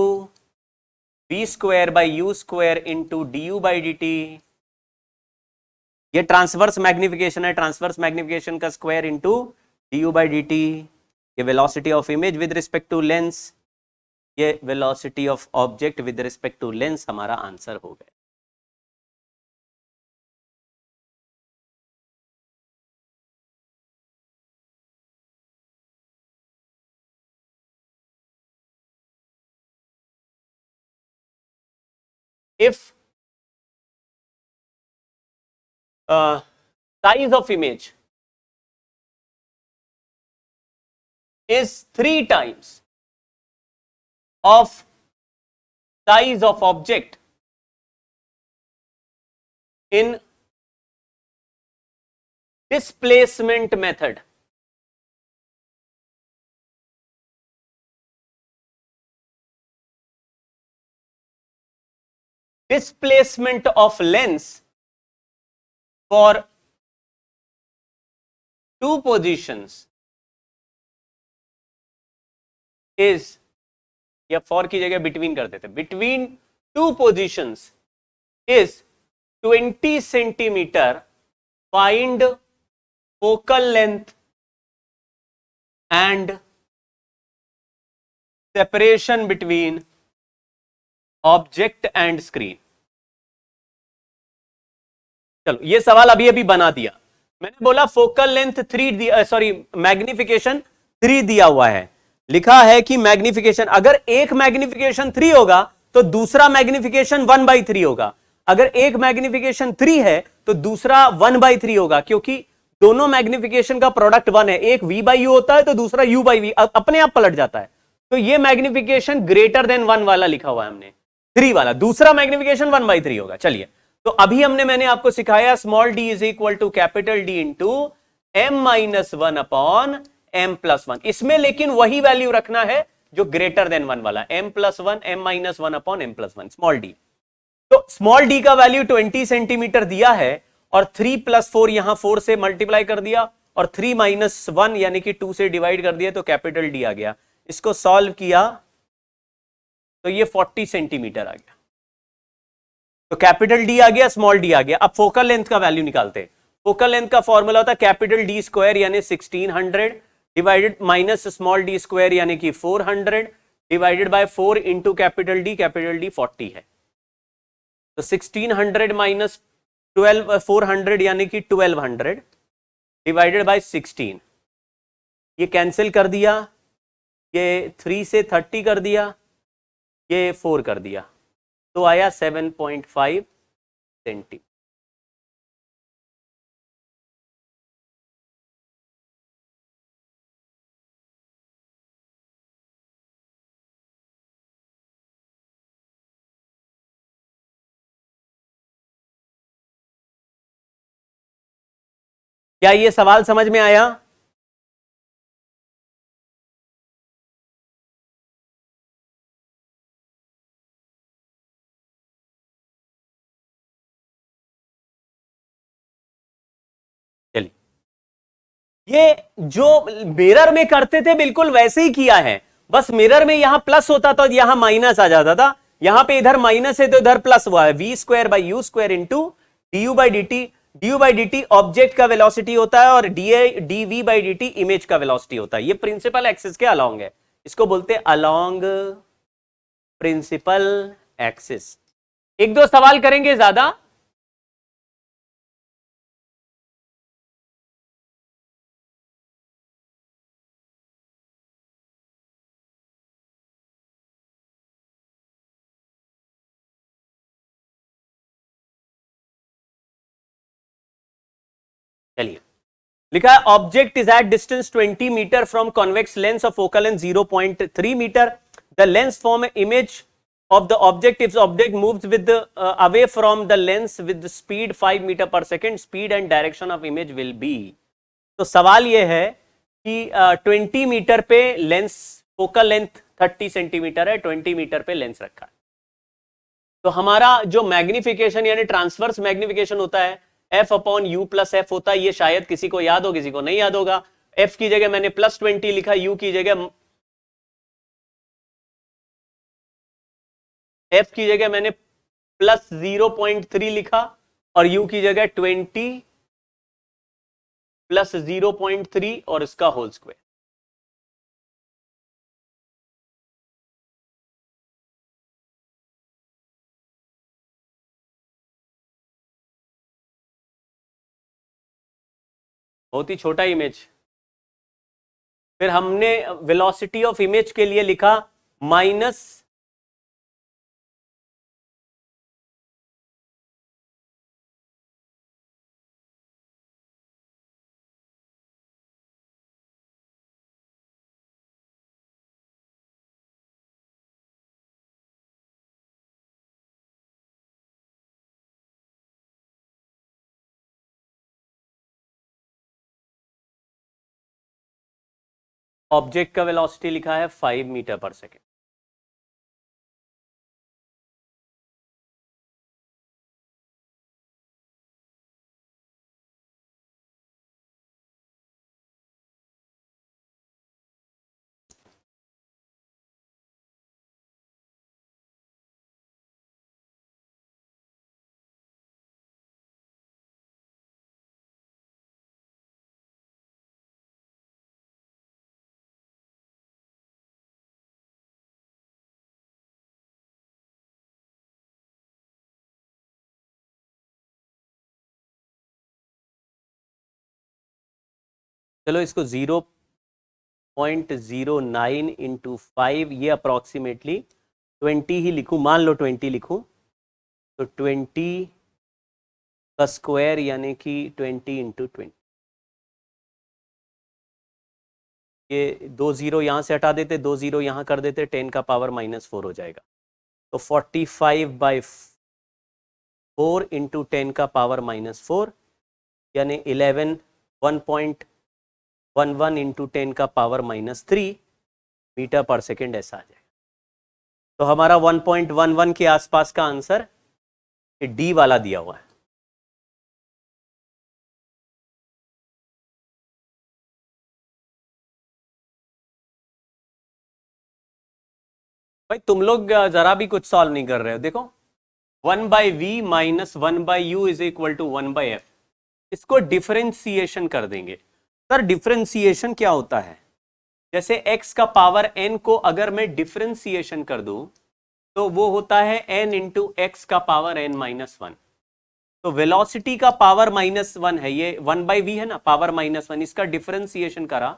Speaker 1: v square by u square into du/dt। ये ट्रांसवर्स मैग्निफिकेशन है, ट्रांसवर्स मैग्निफिकेशन का square into du/dt। ये velocity of image with respect to lens, ये velocity of object with respect to lens हमारा answer हो गया। If size of image is 3 times of size of object in displacement method, displacement of lens for 2 positions is, या for की जगह between कर देते, between 2 positions is 20 centimetre, find focal length and separation between object and screen. चलो ये सवाल अभी अभी बना दिया मैंने, बोला फोकल लेंथ 3 दिया, सॉरी मैग्निफिकेशन 3 दिया हुआ है। लिखा है कि मैग्निफिकेशन, अगर एक मैग्निफिकेशन 3 होगा तो दूसरा मैग्निफिकेशन 1/3 होगा, अगर एक मैग्निफिकेशन 3 है तो दूसरा 1/3 होगा, क्योंकि दोनों मैग्निफिकेशन का प्रोडक्ट 1 है, एक v/u होता है तो दूसरा u/v, अपने आप पलट जाता है। तो ये मैग्निफिकेशन ग्रेटर देन 1 वाला लिखा हुआ है हमने, 3 वाला, दूसरा मैग्निफिकेशन 1/3 होगा। चलिए तो अभी मैंने आपको सिखाया small d is equal to capital D into m-1 upon m+1। इसमें लेकिन वही वैल्यू रखना है जो ग्रेटर देन 1 वाला, m+1 m-1 upon m+1 small d। तो स्मॉल d का वैल्यू 20 सेंटीमीटर दिया है और 3 + 4 यहां 4 से मल्टीप्लाई कर दिया और 3 - 1 यानी कि 2 से डिवाइड कर दिया तो कैपिटल D आ गया। इसको सॉल्व किया तो ये 40 सेंटीमीटर आ गया। तो कैपिटल D आ गया, स्मॉल d आ गया। अब फोकल लेंथ का वैल्यू निकालते हैं। फोकल लेंथ का फॉर्मूला होता है कैपिटल D स्क्वायर यानी 1600 divided minus small d square यानी कि 400 divided by 4 into capital D 40 है। तो 1600 माइनस 400 यानी कि 1200 डिवाइडेड बाय 16, ये कैंसिल कर दिया, ये 3 से 30 कर दिया, ये 4 कर दिया, तो आया 7.5 सेंटीमीटर। क्या ये सवाल समझ में आया? चलिए, ये जो मिरर में करते थे बिल्कुल वैसे ही किया है, बस मिरर में यहां प्लस होता तो यहां माइनस आ जाता था, यहां पे इधर माइनस है तो इधर प्लस हुआ है। V square by u square into D you by D t. D you by D t object का वेलोसिटी होता है और d v by D t image का वेलोसिटी होता है। ये प्रिंसिपल एक्सिस के अलोंग है, इसको बोलते हैं अलोंग प्रिंसिपल एक्सिस। एक दो सवाल करेंगे ज्यादा। चलिए, लिखा है object is at distance 20 metre from convex lens of focal length 0.3 metre. The lens form image of the object if the object moves with the away from the lens with the speed 5 meter per second, speed and direction of image will be। तो सवाल ये है कि 20 metre पे lens, focal length 30 centimetre है, 20 metre पे lens रखा है, तो हमारा जो मैग्निफिकेशन यानी ट्रांसवर्स मैग्निफिकेशन होता है f upon you plus F होता है। ये शायद किसी को याद हो, किसी को नहीं याद होगा। f की जगह मैंने +20 लिखा, u की जगह f की जगह मैंने +0.3 लिखा और u की जगह 20 + 0.3 और इसका होल स्क्वायर। बहुत ही छोटा इमेज। फिर हमने वेलोसिटी ऑफ इमेज के लिए लिखा माइनस ऑब्जेक्ट का वेलोसिटी लिखा है 5 मीटर पर सेकेंड। चलो इसको 0.09 इंटू 5, ये अप्रोक्सीमेटली 20 ही लिखूं, मान लो 20 लिखूं, तो 20 का स्क्वायर यानी कि 20 इंटू 20। ये 2 0 यहां से हटा देते, 2 0 यहां कर देते, 10 का पावर -4 हो जाएगा। तो 45/4 इंटू 10 का पावर -4 यानी 111 इंटू 10 का पावर -3 मीटर पर सेकेंड ऐसा आ जाएगा। तो हमारा 1.11 के आसपास का आंसर डी वाला दिया हुआ है। भाई तुम लोग जरा भी कुछ सॉल्व नहीं कर रहे हो। देखो 1/v - 1/u is equal to 1/f। इसको डिफरेंशिएशन कर देंगे। सर डिफरेंशिएशन क्या होता है? जैसे x का पावर n को अगर मैं डिफरेंशिएशन कर दूं तो वो होता है n इंटू एक्स का पावर n माइनस वन। तो वेलोसिटी का पावर माइनस वन है, ये 1/v है ना, पावर माइनस वन, इसका डिफरेंशिएशन करा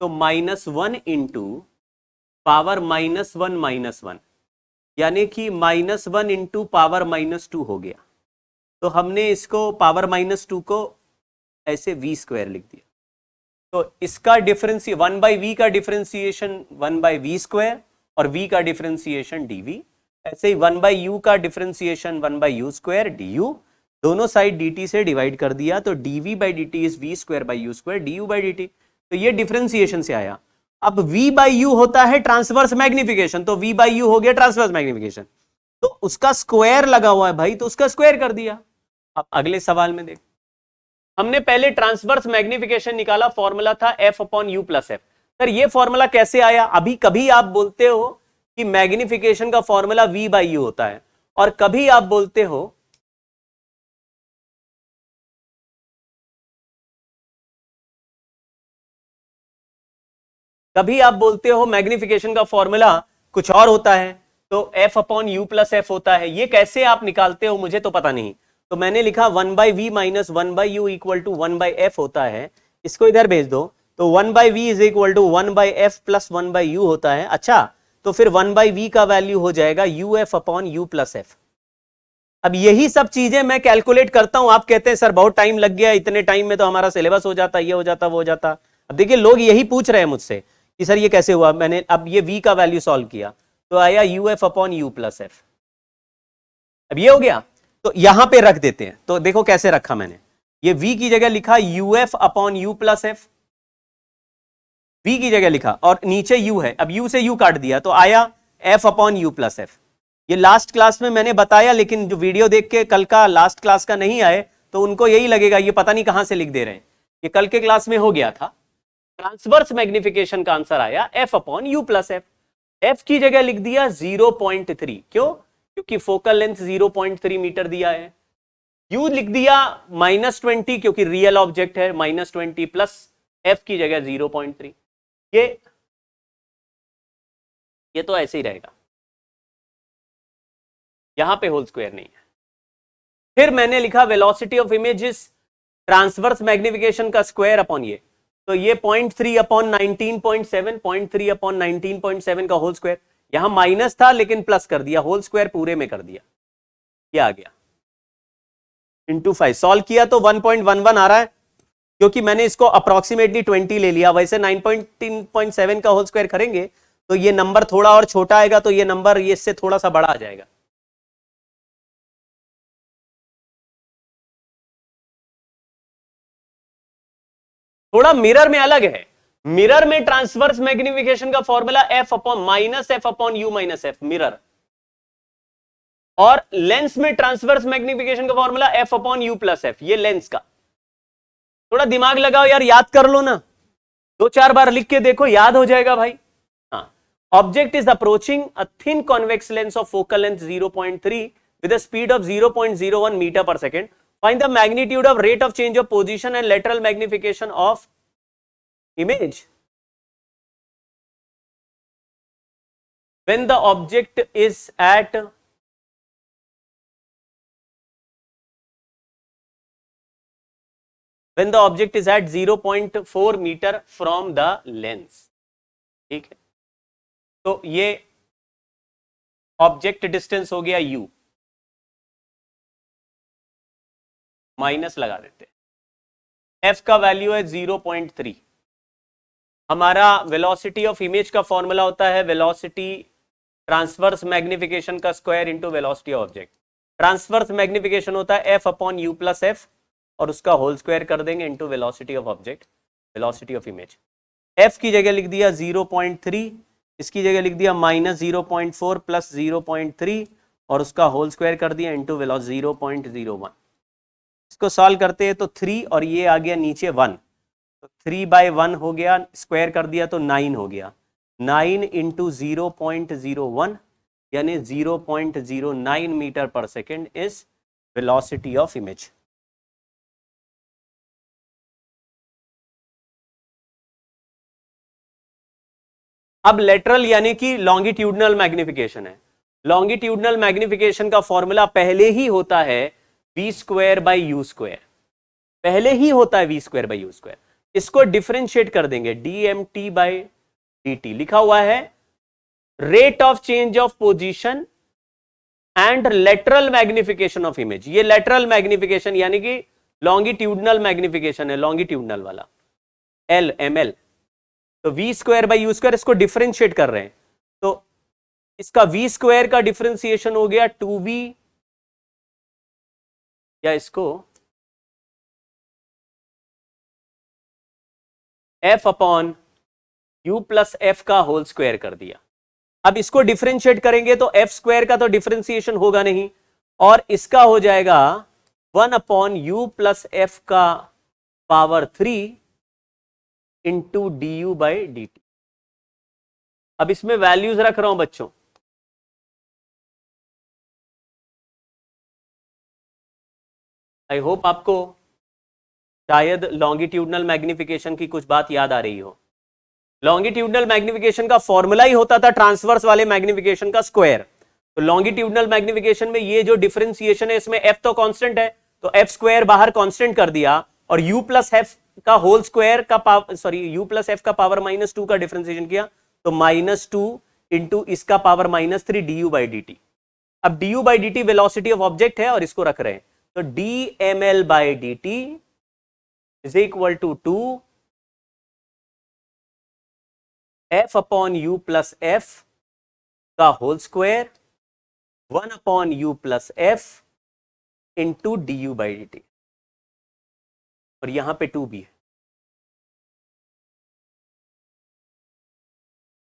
Speaker 1: तो minus one into power minus one, यानी कि minus one into power minus two हो गया। तो हमने इसको पावर माइनस टू को ऐसे v स्क्वायर लिख दिया। तो इसका डिफरेंस 1/v का डिफरेंशिएशन 1/v स्क्वायर और v का डिफरेंशिएशन dv। ऐसे ही 1/u का डिफरेंशिएशन 1/u स्क्वायर du। दोनों साइड dt से डिवाइड कर दिया तो dv/dt is v square by u square du/dt। तो ये डिफरेंशिएशन से आया। अब v/u होता है ट्रांसवर्स मैग्निफिकेशन, तो v/u हो गया ट्रांसवर्स मैग्निफिकेशन, तो उसका स्क्वायर लगा हुआ है भाई, तो उसका स्क्वायर कर दिया। अब अगले सवाल में देख, हमने पहले ट्रांसवर्स मैग्निफिकेशन निकाला, फॉर्मूला था f upon you plus F. Sir ये फॉर्मूला कैसे आया? अभी कभी आप बोलते हो कि मैग्निफिकेशन का फॉर्मूला v/u होता है, और कभी आप बोलते हो मैग्निफिकेशन का फॉर्मूला कुछ और होता है, तो f upon you plus F होता है। ये कैसे आप निकालते हो मुझे तो पता नहीं, तो मैंने लिखा 1/v minus 1/u equal to 1/f होता है। इसको इधर भेज दो, तो 1/v is equal to 1/f plus 1/u होता है। अच्छा, तो फिर 1/v का वैल्यू हो जाएगा uf upon you plus F. अब यही सब चीजें मैं कैलकुलेट करता हूं, आप कहते हैं सर बहुत टाइम लग गया, इतने टाइम में तो हमारा सिलेबस हो जाता, ये हो जाता, वो हो जाता। अब देखिए लोग यही पूछ रहे हैं मुझसे कि सर ये कैसे हुआ। मैंने अब ये v का वैल्यू सॉल्व किया तो आया uf upon you plus F. अब ये हो गया, तो यहां पे रख देते हैं। तो देखो कैसे रखा मैंने, ये v की जगह लिखा uf upon you plus F, v की जगह लिखा, और नीचे u है, अब u से u काट दिया तो आया f upon you plus F. ये लास्ट क्लास में मैंने बताया, लेकिन जो वीडियो देख के कल का लास्ट क्लास का नहीं आए तो उनको यही लगेगा ये पता नहीं कहां से लिख दे रहे हैं। ये कल के क्लास में हो गया था। ट्रांसवर्स मैग्निफिकेशन का आंसर आया f upon you plus F. f की जगह लिख दिया 0.3, क्यों? क्योंकि फोकल लेंथ 0.3 मीटर दिया है। u लिख दिया -20 क्योंकि रियल ऑब्जेक्ट है, -20 प्लस f की जगह 0.3। ये तो ऐसे ही रहेगा, यहां पे होल स्क्वायर नहीं है। फिर मैंने लिखा velocity of images transverse magnification का स्क्वायर अपॉन ये, तो ये 0.3 अपॉन 19.7, 0.3 अपॉन 19.7 का होल स्क्वायर। यहां माइनस था लेकिन प्लस कर दिया, होल स्क्वायर पूरे में कर दिया, ये आ गया इंटू 5। सॉल्व किया तो 1.11 आ रहा है, क्योंकि मैंने इसको अप्रोक्सीमेटली 20 ले लिया। वैसे 19.7 का होल स्क्वायर करेंगे तो ये नंबर थोड़ा और छोटा आएगा, तो ये नंबर ये इससे थोड़ा सा बड़ा आ जाएगा। थोड़ा मिरर में अलग है, मिरर में ट्रांसवर्स मैग्निफिकेशन का formula f upon minus F upon you minus F, mirror. और लेंस में ट्रांसवर्स मैग्निफिकेशन का formula f upon you plus F, ये लेंस का। थोड़ा दिमाग लगाओ यार, याद कर लो ना, 2-4 बार लिख के देखो, याद हो जाएगा भाई। हाँ, object is approaching a thin convex lens of focal length 0.3 with a speed of 0.01 meter per second. Find the magnitude of rate of change of position and lateral magnification of image when the object is at 0.4 meter from the lens। ठीक है, तो ये object distance हो गया u, minus लगा देते हैं, f का वैल्यू है 0.3। हमारा वेलोसिटी ऑफ इमेज का फॉर्मूला होता है वेलोसिटी ट्रांसवर्स मैग्निफिकेशन का square into velocity of object. Transverse magnification होता है f upon you plus F, और उसका होल स्क्वायर कर देंगे into velocity of object, velocity of image. f की जगह लिख दिया 0.3, इसकी जगह लिख दिया -0.4 प्लस 0.3, और उसका होल स्क्वायर कर दिया इंटू वेलोसिटी 0.01। इसको सॉल्व करते हैं तो 3 और ये आ गया नीचे 1, तो 3/1 हो गया, स्क्वायर कर दिया तो 9 हो गया। 9 इंटू 0.01 यानी 0.09 metre per second is velocity of image. अब लेटरल यानी कि लॉन्गिट्यूडनल मैग्निफिकेशन है। लॉन्गिट्यूडनल मैग्निफिकेशन का फॉर्मूला पहले ही होता है v square by u square, पहले ही होता है v square by u square. इसको डिफरेंशिएट कर देंगे, dmt बाई dt लिखा हुआ है rate of change of position and lateral magnification of image. ये लेटरल मैग्निफिकेशन यानी कि लॉन्गिट्यूडनल मैग्निफिकेशन है, लॉन्गिट्यूडनल वाला एल ml। तो v square by u square, इसको डिफरेंशिएट कर रहे हैं तो इसका वी स्क्वायर का डिफरेंशिएशन हो गया 2v, या इसको f upon u plus F का होल स्क्वायर कर दिया। अब इसको डिफरेंशिएट करेंगे तो एफ स्क्वायर का तो डिफरेंशिएशन होगा नहीं, और इसका हो जाएगा 1 अपॉन यू प्लस एफ का power 3 into D you by D T. अब इसमें वैल्यूज रख रहा हूं बच्चों, आई होप आपको शायद लॉन्गिट्यूडनल मैग्निफिकेशन की कुछ बात याद आ रही हो। लॉन्गिट्यूडनल मैग्निफिकेशन का फॉर्मूला ही होता था ट्रांसवर्स वाले मैग्निफिकेशन का स्क्वायर। तो लॉन्गिट्यूडनल मैग्निफिकेशन में ये जो डिफरेंशिएशन है इसमें f तो कांस्टेंट है, तो f स्क्वायर बाहर कांस्टेंट कर दिया, और u प्लस एफ का होल स्क्वायर का power, sorry u plus F का पावर -2 का डिफरेंशिएशन किया, तो -2 इंटू इसका पावर -3 du बाई dt। अब du by dt velocity of object है और इसको रख रहे हैं, तो dml बाई dt is equal to 2 f upon u plus F का whole square 1 upon u plus F into D you by D T, और यहां पे 2 भी है।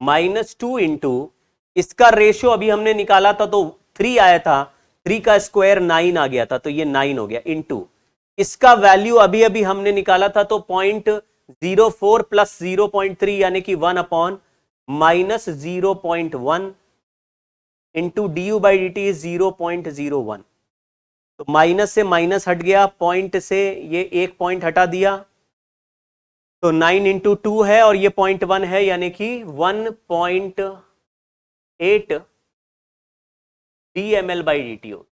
Speaker 1: -2 इंटू इसका रेशियो अभी हमने निकाला था तो 3 आया था, 3 का स्क्वायर 9 आ गया था, तो ये 9 हो गया, इंटू इसका वैल्यू अभी अभी हमने निकाला था तो 0.04 प्लस 0.3 यानी कि 1 upon -0.1 into D you by D T is 0.01। तो माइनस से माइनस हट गया, पॉइंट से ये एक पॉइंट हटा दिया, तो 9 इंटू 2 है और ये 0.1 है, यानी कि 1.8 dml बाई डी टी हो।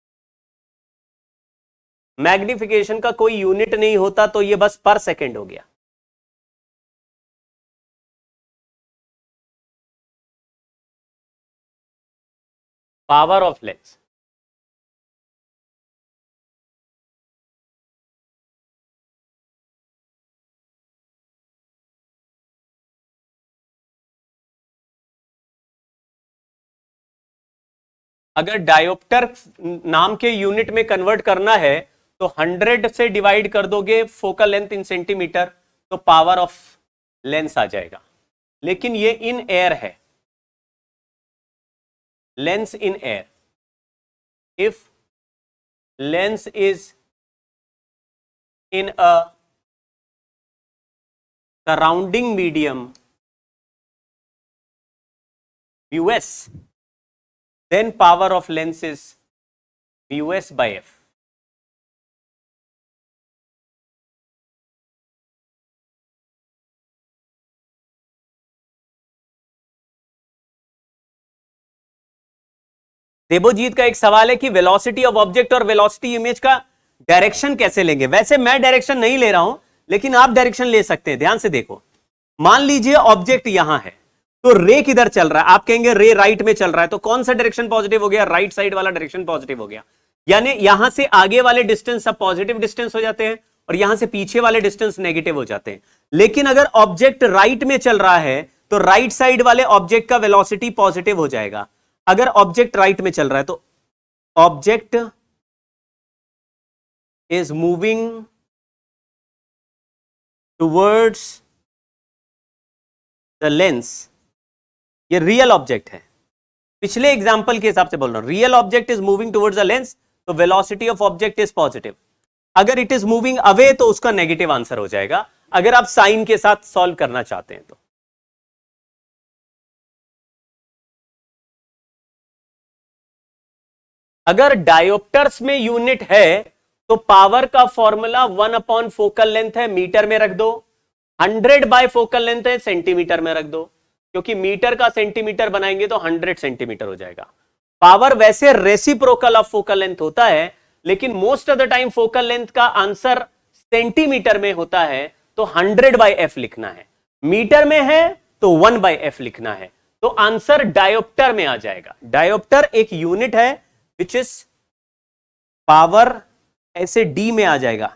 Speaker 1: मैग्निफिकेशन का कोई यूनिट नहीं होता तो ये बस पर सेकेंड हो गया। पावर ऑफ लेंस, अगर डायोप्टर नाम के यूनिट में कन्वर्ट करना है तो 100 से डिवाइड कर दोगे फोकल लेंथ इन सेंटीमीटर, तो पावर ऑफ लेंस आ जाएगा। लेकिन ये इन एयर है, lens in air. If lens is in a surrounding medium us, then power of lens is us by f। Debojit का एक सवाल है कि वेलोसिटी ऑफ ऑब्जेक्ट और वेलोसिटी इमेज का डायरेक्शन कैसे लेंगे। वैसे मैं डायरेक्शन नहीं ले रहा हूं, लेकिन आप डायरेक्शन ले सकते हैं। ध्यान से देखो, मान लीजिए ऑब्जेक्ट यहां है, तो रे किधर चल रहा है, आप कहेंगे रे राइट में चल रहा है, तो कौन सा डायरेक्शन पॉजिटिव हो गया, राइट साइड वाला डायरेक्शन पॉजिटिव हो गया। यानी यहां से आगे वाले डिस्टेंस सब पॉजिटिव डिस्टेंस हो जाते हैं और यहां से पीछे वाले डिस्टेंस नेगेटिव हो जाते हैं। लेकिन अगर ऑब्जेक्ट राइट में चल रहा है तो राइट साइड वाले ऑब्जेक्ट का वेलोसिटी पॉजिटिव हो जाएगा। अगर ऑब्जेक्ट राइट में चल रहा है तो object is moving towards the lens, ये रियल ऑब्जेक्ट है, पिछले एग्जांपल के हिसाब से बोल रहा हूं, real object is moving towards the lens, तो velocity of object is positive. अगर इट इज मूविंग अवे तो उसका नेगेटिव आंसर हो जाएगा, अगर आप साइन के साथ सॉल्व करना चाहते हैं तो। अगर डायोप्टर्स में यूनिट है तो पावर का फॉर्मूला 1 अपॉन फोकल लेंथ है, मीटर में रख दो, 100 बाय फोकल लेंथ है, सेंटीमीटर में रख दो। क्योंकि मीटर का सेंटीमीटर बनाएंगे तो 100 सेंटीमीटर हो जाएगा। पावर वैसे रेसिप्रोकल ऑफ फोकल लेंथ होता है, लेकिन most of the time focal length का आंसर सेंटीमीटर में होता है, तो 100/f लिखना है। मीटर में है तो 1/f लिखना है, तो आंसर डायोप्टर में आ जाएगा। डायोप्टर एक यूनिट है विच इज पावर, ऐसे डी में आ जाएगा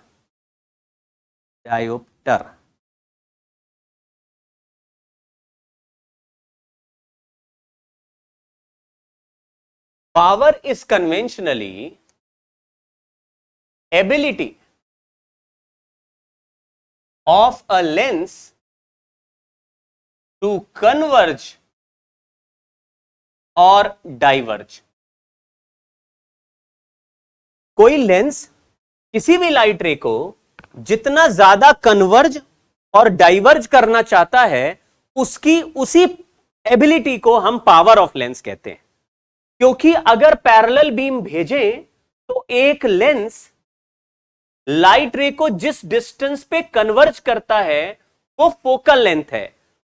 Speaker 1: dioptre. Power is conventionally ability of a lens to converge or diverge. कोई लेंस किसी भी लाइट रे को जितना ज्यादा कन्वर्ज और डाइवर्ज करना चाहता है, उसी एबिलिटी को हम पावर ऑफ लेंस कहते हैं। क्योंकि अगर पैरेलल बीम भेजें तो एक लेंस लाइट रे को जिस डिस्टेंस पे कन्वर्ज करता है वो फोकल लेंथ है।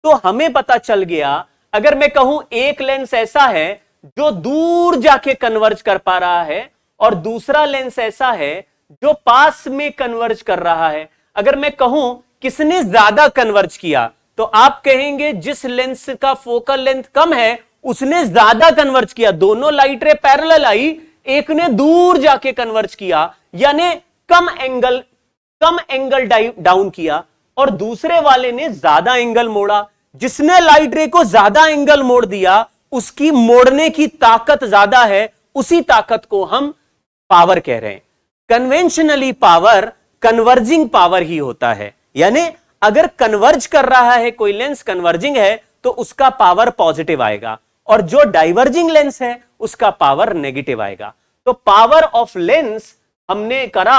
Speaker 1: तो हमें पता चल गया, अगर मैं कहूं एक लेंस ऐसा है जो दूर जाके कन्वर्ज कर पा रहा है और दूसरा लेंस ऐसा है जो पास में कन्वर्ज कर रहा है, अगर मैं कहूं किसने ज्यादा कन्वर्ज किया, तो आप कहेंगे जिस लेंस का फोकल लेंथ कम है उसने ज्यादा कन्वर्ज किया। दोनों लाइट रे पैरेलल आई, एक ने दूर जाके कन्वर्ज किया, यानी कम एंगल डाउन किया, और दूसरे वाले ने ज्यादा एंगल मोड़ा। जिसने लाइट रे को ज्यादा एंगल मोड़ दिया उसकी मोड़ने की ताकत ज्यादा है, उसी ताकत को हम पावर कह रहे हैं। कन्वेंशनली पावर कन्वर्जिंग पावर ही होता है, यानी अगर कन्वर्ज कर रहा है कोई लेंस, कन्वर्जिंग है, तो उसका पावर पॉजिटिव आएगा, और जो डाइवर्जिंग लेंस है उसका पावर नेगेटिव आएगा। तो पावर ऑफ लेंस हमने करा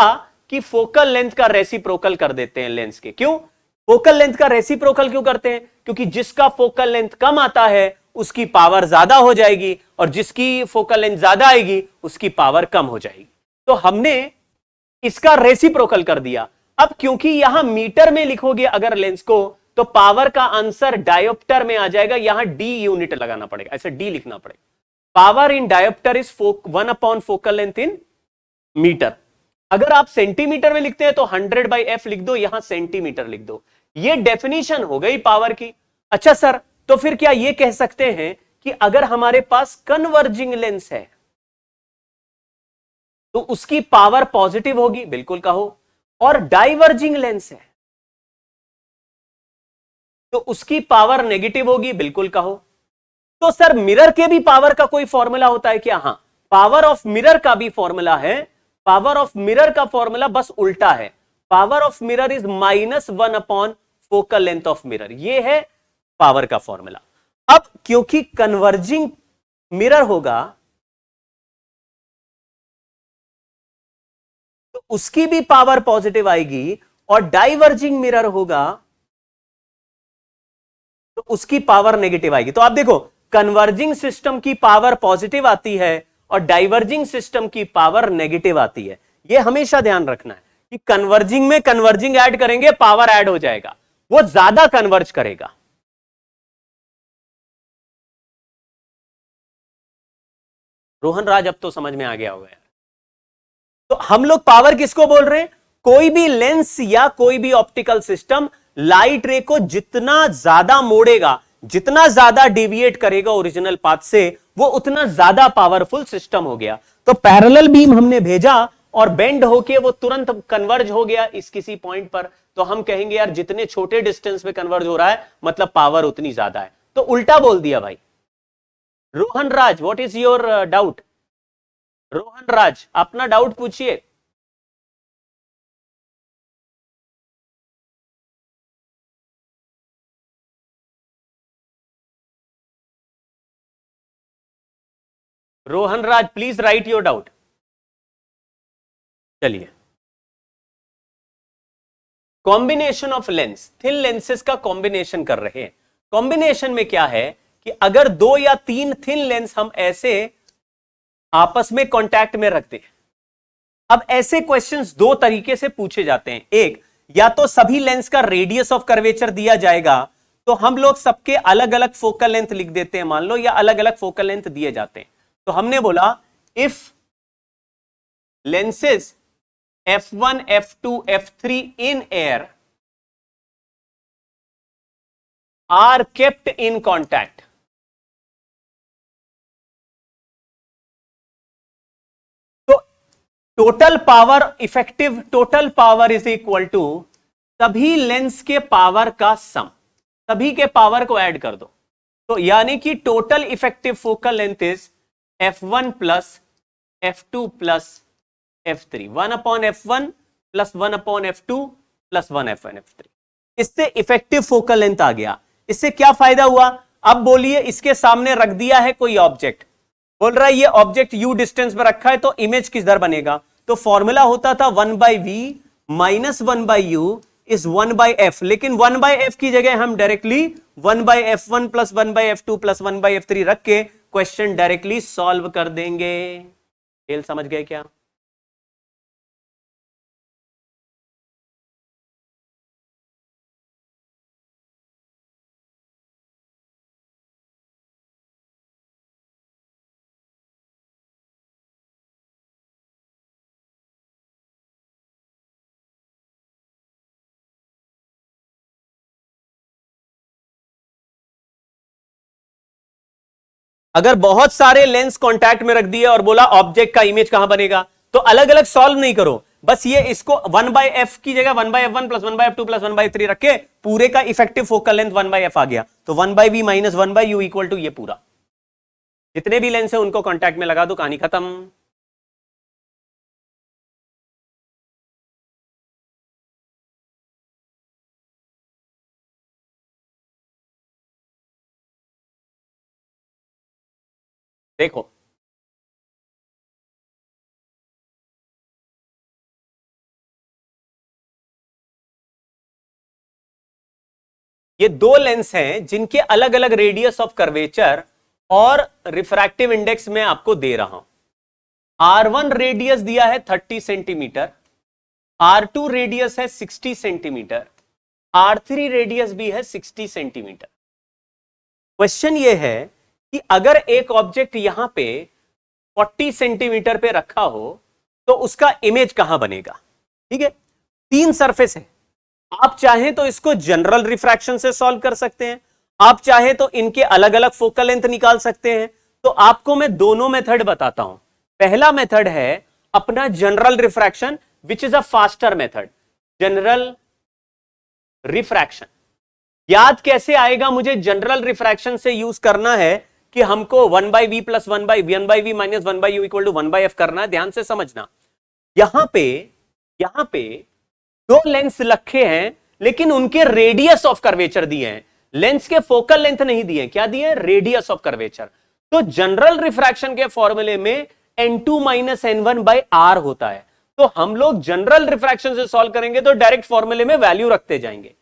Speaker 1: कि फोकल लेंथ का रेसिप्रोकल कर देते हैं लेंस के। क्यों फोकल लेंथ का रेसिप्रोकल क्यों करते हैं? क्योंकि जिसका फोकल लेंथ कम आता है उसकी पावर ज्यादा हो जाएगी, और जिसकी फोकल लेंथ ज्यादा आएगी उसकी पावर कम हो जाएगी। तो हमने इसका रेसिप्रोकल कर दिया। अब क्योंकि यहां मीटर में लिखोगे अगर लेंस को, तो पावर का आंसर डायोप्टर में आ जाएगा। यहां डी यूनिट लगाना पड़ेगा, ऐसे डी लिखना पड़ेगा। Power in dioptre is 1 focal length in metre. अगर आप सेंटीमीटर में लिखते हैं तो 100/f लिख दो, यहां सेंटीमीटर लिख दो। ये डेफिनेशन हो गई पावर की। अच्छा सर, तो फिर क्या ये कह सकते हैं कि अगर हमारे पास कन्वर्जिंग लेंस है तो उसकी पावर पॉजिटिव होगी? बिल्कुल कहो। और डाइवर्जिंग लेंस है तो उसकी पावर नेगेटिव होगी? बिल्कुल कहो। तो सर मिरर के भी पावर का कोई फॉर्मूला होता है क्या? हां, पावर ऑफ मिरर का भी फॉर्मूला है। पावर ऑफ मिरर का फॉर्मूला बस उल्टा है। Power of mirror is -1 focal length of mirror. ये है पावर का फॉर्मूला। अब क्योंकि कन्वर्जिंग मिरर होगा तो उसकी भी पावर पॉजिटिव आएगी, और डाइवर्जिंग मिरर होगा तो उसकी पावर नेगेटिव आएगी। तो आप देखो, कन्वर्जिंग सिस्टम की पावर पॉजिटिव आती है और डाइवर्जिंग सिस्टम की पावर नेगेटिव आती है। यह हमेशा ध्यान रखना है कि कन्वर्जिंग में कन्वर्जिंग ऐड करेंगे, पावर ऐड हो जाएगा, वो ज्यादा कन्वर्ज करेगा। रोहन राज, अब तो समझ में आ गया होगा यार। तो हम लोग पावर किसको बोल रहे हैं? कोई भी लेंस या कोई भी ऑप्टिकल सिस्टम लाइट रे को जितना ज्यादा मोड़ेगा, जितना ज्यादा डिविएट करेगा ओरिजिनल पाथ से, वो उतना ज्यादा पावरफुल सिस्टम हो गया। तो पैरेलल बीम हमने भेजा और बेंड होके वो तुरंत कन्वर्ज हो गया इस किसी पॉइंट पर, तो हम कहेंगे यार जितने छोटे डिस्टेंस पे कन्वर्ज हो रहा है मतलब पावर उतनी ज्यादा है। तो उल्टा बोल दिया भाई। Rohan Raj, what is your doubt? Rohan Raj, अपना डाउट पूछिए। Rohan Raj, please write your doubt. चलिए, combination of lens, thin lenses का कॉम्बिनेशन कर रहे हैं। कॉम्बिनेशन में क्या है कि अगर 2 या 3 थिन लेंस हम ऐसे आपस में कांटेक्ट में रखते हैं। अब ऐसे क्वेश्चंस 2 तरीके से पूछे जाते हैं। एक, या तो सभी लेंस का रेडियस ऑफ कर्वेचर दिया जाएगा तो हम लोग सबके अलग अलग फोकल लेंथ लिख देते हैं मान लो, या अलग अलग फोकल लेंथ दिए जाते हैं। तो हमने बोला if lenses f1 f2 f3 in air are kept in contact, तो total power, effective total power is equal to सभी लेंस के पावर का सम, सभी के पावर को ऐड कर दो। तो यानी कि total effective focal length is f1 plus f2 plus f3, 1 upon f1 plus 1 upon f2 plus 1 f1 f3। इससे इफेक्टिव फोकल लेंथ आ गया। इससे क्या फायदा हुआ? अब बोलिए, इसके सामने रख दिया है कोई ऑब्जेक्ट, बोल रहा है ये ऑब्जेक्ट u डिस्टेंस पर रखा है, तो इमेज किधर बनेगा? तो फॉर्मूला होता था 1/v minus 1/u is 1/f, लेकिन 1/f की जगह हम directly 1/f1 plus 1/f2 plus 1/f3 रख के क्वेश्चन डायरेक्टली सॉल्व कर देंगे। खेल समझ गए क्या? अगर बहुत सारे लेंस कांटेक्ट में रख दिए और बोला ऑब्जेक्ट का इमेज कहां बनेगा, तो अलग अलग सॉल्व नहीं करो, बस ये इसको 1/f की जगह 1/f1 प्लस 1/f2 प्लस 1/3 रख के पूरे का इफेक्टिव फोकल लेंथ 1/f आ गया। तो 1/v minus 1/u equal to ये पूरा, जितने भी लेंस है उनको कांटेक्ट में लगा दो, कहानी खत्म। देखो ये दो लेंस हैं जिनके अलग अलग रेडियस ऑफ कर्वेचर और रिफ्रैक्टिव इंडेक्स में आपको दे रहा हूं। R1 रेडियस दिया है 30 सेंटीमीटर, R2 रेडियस है 60 सेंटीमीटर, R3 रेडियस भी है 60 सेंटीमीटर। क्वेश्चन ये है कि अगर एक ऑब्जेक्ट यहां पे 40 सेंटीमीटर पे रखा हो तो उसका इमेज कहां बनेगा? ठीक है, तीन सरफेस है, आप चाहें तो इसको जनरल रिफ्रैक्शन से सॉल्व कर सकते हैं, आप चाहें तो इनके अलग अलग फोकल लेंथ निकाल सकते हैं। तो आपको मैं दोनों मेथड बताता हूं। पहला मेथड है अपना general refraction, which is a faster method, general refraction. याद कैसे आएगा? मुझे जनरल रिफ्रैक्शन से यूज करना है कि हमको 1/v plus 1/v minus 1/u equal to 1/f करना है। ध्यान से समझना, यहां पे दो लेंस रखे हैं लेकिन उनके रेडियस ऑफ कर्वेचर दिए हैं, लेंस के फोकल लेंथ नहीं दिए। क्या दिए? Radius of curvature. तो जनरल रिफ्रैक्शन के फॉर्मूले में n2 minus n1 bye r होता है। तो हम लोग जनरल रिफ्रैक्शन से सॉल्व करेंगे तो डायरेक्ट फॉर्मूले में वैल्यू रखते जाएंगे,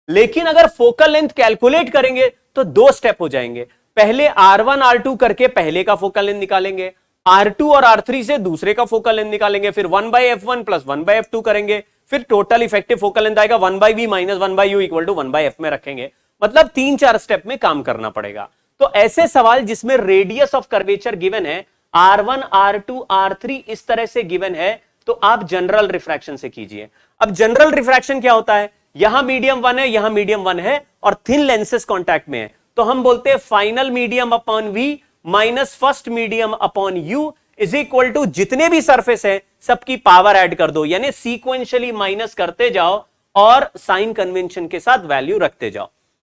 Speaker 1: लेकिन अगर फोकल लेंथ कैलकुलेट करेंगे तो दो स्टेप हो जाएंगे। पहले R1 R2 करके पहले का फोकल लेंथ निकालेंगे, R2 और R3 से दूसरे का फोकल लेंथ निकालेंगे, फिर 1/f1 प्लस 1/f2 करेंगे, फिर टोटल इफेक्टिव फोकल लेंथ आएगा 1/v minus 1/u equal to 1/f में रखेंगे। मतलब 3-4 स्टेप में काम करना पड़ेगा। तो ऐसे सवाल जिसमें रेडियस ऑफ कर्वेचर गिवन है, R1 R2 R3 इस तरह से गिवन है, तो आप जनरल रिफ्रैक्शन से कीजिए। अब जनरल रिफ्रैक्शन क्या होता है? यहां मीडियम 1 है, यहां मीडियम 1 है और थिन लेंसेस कांटेक्ट में है, तो हम बोलते हैं final medium upon v minus first medium upon u is equal to जितने भी सरफेस है सबकी पावर ऐड कर दो, यानी सीक्वेंशियली माइनस करते जाओ और साइन कन्वेंशन के साथ वैल्यू रखते जाओ।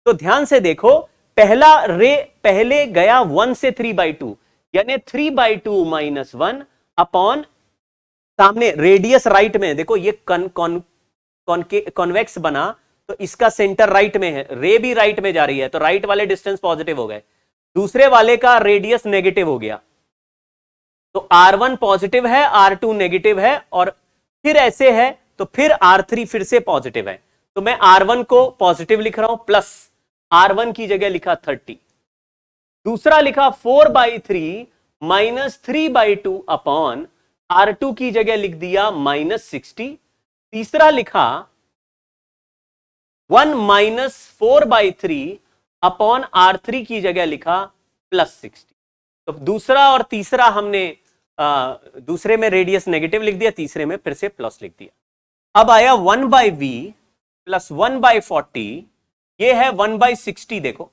Speaker 1: तो ध्यान से देखो, पहले गया 1 से 3/2, यानी 3/2 माइनस 1 अपॉन सामने रेडियस राइट में। देखो ये कॉन्वेक्स बना तो इसका सेंटर राइट में है, रे भी राइट में जा रही है, तो राइट वाले डिस्टेंस पॉजिटिव हो गए, दूसरे वाले का रेडियस नेगेटिव हो गया, तो R1 पॉजिटिव है, R2 नेगेटिव है, और फिर ऐसे है तो फिर R3 फिर से पॉजिटिव है। तो मैं R1 को पॉजिटिव लिख रहा हूं, प्लस R1 की जगह लिखा 30, दूसरा लिखा 4/3 माइनस 3/2 अपॉन R2 की जगह लिख दिया माइनस 60, तीसरा लिखा 1 माइनस 4/3 अपॉन R3 की जगह लिखा +60। तो दूसरा और तीसरा हमने दूसरे में रेडियस नेगेटिव लिख दिया, तीसरे में फिर से प्लस लिख दिया। अब आया 1/v प्लस 1/40, ये है 1/60। देखो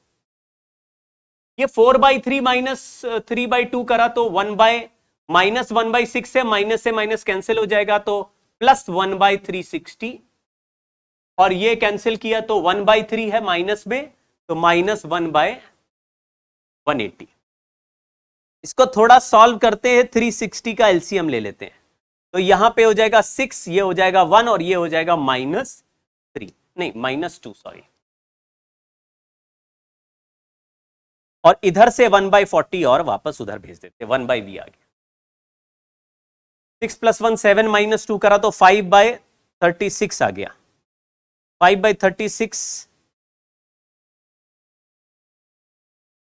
Speaker 1: ये 4/3 माइनस 3/2 करा तो -1/6 है, माइनस से माइनस कैंसिल हो जाएगा तो प्लस 1/360, और ये कैंसिल किया तो 1/3 है माइनस में, तो -1/180। इसको थोड़ा सॉल्व करते हैं, 360 का एलसीएम ले लेते हैं, तो यहां पे हो जाएगा 6, ये हो जाएगा 1 और ये हो जाएगा -3, नहीं -2 सॉरी, और इधर से 1/40 और वापस उधर भेज देते, 1/v आ गया। 6 + 1 7 -2 करा तो 5/36 आ गया। 5/36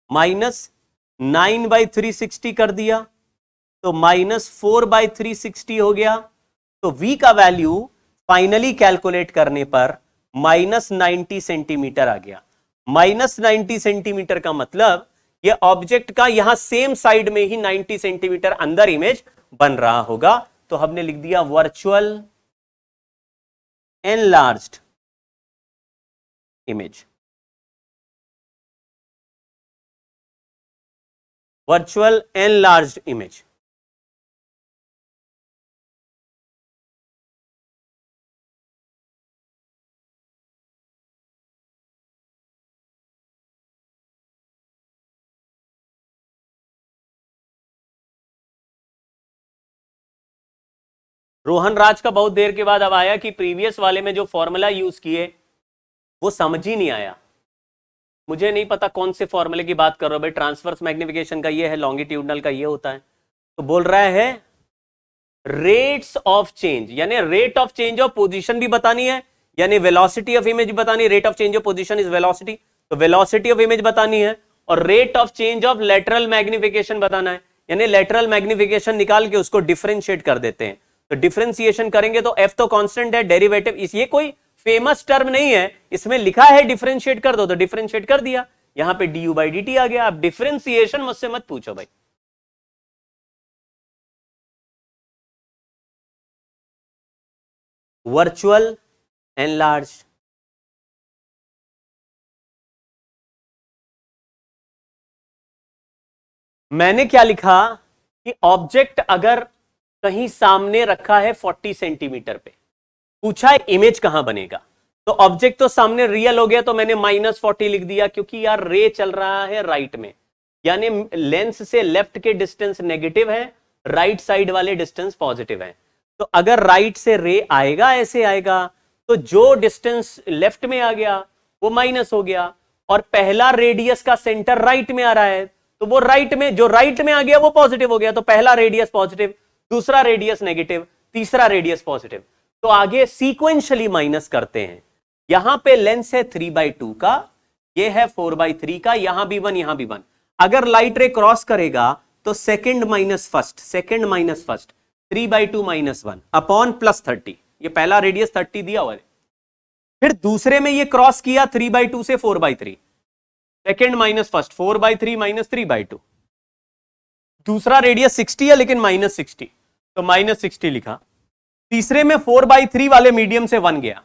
Speaker 1: माइनस 9/360 कर दिया तो -4/360 हो गया। तो v का वैल्यू फाइनली कैलकुलेट करने पर -90 सेंटीमीटर आ गया। -90 सेंटीमीटर का मतलब ये ऑब्जेक्ट का यहां सेम साइड में ही 90 सेंटीमीटर अंदर इमेज बन रहा होगा। तो हमने लिख दिया virtual enlarged image, virtual enlarged image. Rohan Raj का बहुत देर के बाद अब आया कि प्रीवियस वाले में जो फॉर्मूला यूज किए वो समझ ही नहीं आया। मुझे नहीं पता कौन से फॉर्मूले की बात कर रहे हो भाई, ट्रांसवर्स मैग्निफिकेशन का ये है, लॉन्गिट्यूडनल का ये होता है। तो बोल रहा है रेट्स ऑफ चेंज, यानी rate of change of position भी बतानी है, यानी वेलोसिटी ऑफ इमेज बतानी है। Rate of change of position is velocity, तो वेलोसिटी ऑफ इमेज बतानी है, और rate of change of lateral magnification बताना है, यानी लेटरल मैग्निफिकेशन निकाल के उसको डिफरेंशिएट कर देते हैं। तो डिफरेंशिएशन करेंगे तो f तो कांस्टेंट है, डेरिवेटिव ये कोई फेमस टर्म नहीं है, इसमें लिखा है डिफरेंशिएट कर दो, तो डिफरेंशिएट कर दिया, यहां पे du/dt आ गया। अब डिफरेंशिएशन मुझसे मत पूछो भाई। वर्चुअल एनलार्ज, मैंने क्या लिखा कि ऑब्जेक्ट अगर कहीं सामने रखा है 40 सेंटीमीटर पे, पूछा है इमेज कहां बनेगा, तो ऑब्जेक्ट तो सामने रियल हो गया, तो मैंने -40 लिख दिया, क्योंकि यार रे चल रहा है राइट में, यानी लेंस से लेफ्ट के डिस्टेंस नेगेटिव है, राइट साइड वाले डिस्टेंस पॉजिटिव है। तो अगर राइट से रे आएगा, ऐसे आएगा, तो जो डिस्टेंस लेफ्ट में आ गया वो माइनस हो गया, और पहला रेडियस का सेंटर राइट में आ रहा है, तो वो राइट में, जो राइट में आ गया वो पॉजिटिव हो गया, तो पहला रेडियस पॉजिटिव, दूसरा रेडियस नेगेटिव, तीसरा रेडियस पॉजिटिव। तो आगे सीक्वेंशियली माइनस करते हैं। यहां पे लेंस है 3/2 का, ये है 4/3 का, यहां भी 1 यहां भी 1। अगर लाइट रे क्रॉस करेगा तो second minus first, second minus first, 3/2 - 1 upon +30, ये पहला रेडियस 30 दिया हुआ है। फिर दूसरे में ये क्रॉस किया 3/2 से 4/3, सेकंड माइनस फर्स्ट, 4/3 - 3/2, दूसरा रेडियस 60 है लेकिन -60, तो -60 लिखा। तीसरे में 4/3 वाले मीडियम से 1 गया,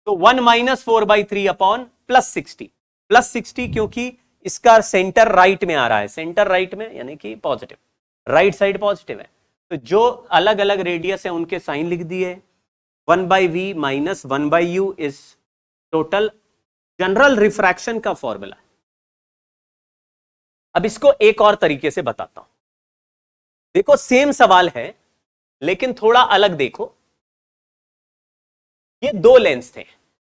Speaker 1: तो 1 - 4/3 अपॉन +60, +60 क्योंकि इसका सेंटर राइट में आ रहा है, सेंटर राइट में यानी कि पॉजिटिव, राइट साइड पॉजिटिव है। तो जो अलग अलग रेडियस है उनके साइन लिख दिए। 1/v - 1/u is total general refraction का फॉर्मूला। अब इसको एक और तरीके से बताता हूं। देखो सेम सवाल है लेकिन थोड़ा अलग देखो। ये दो लेंस थे,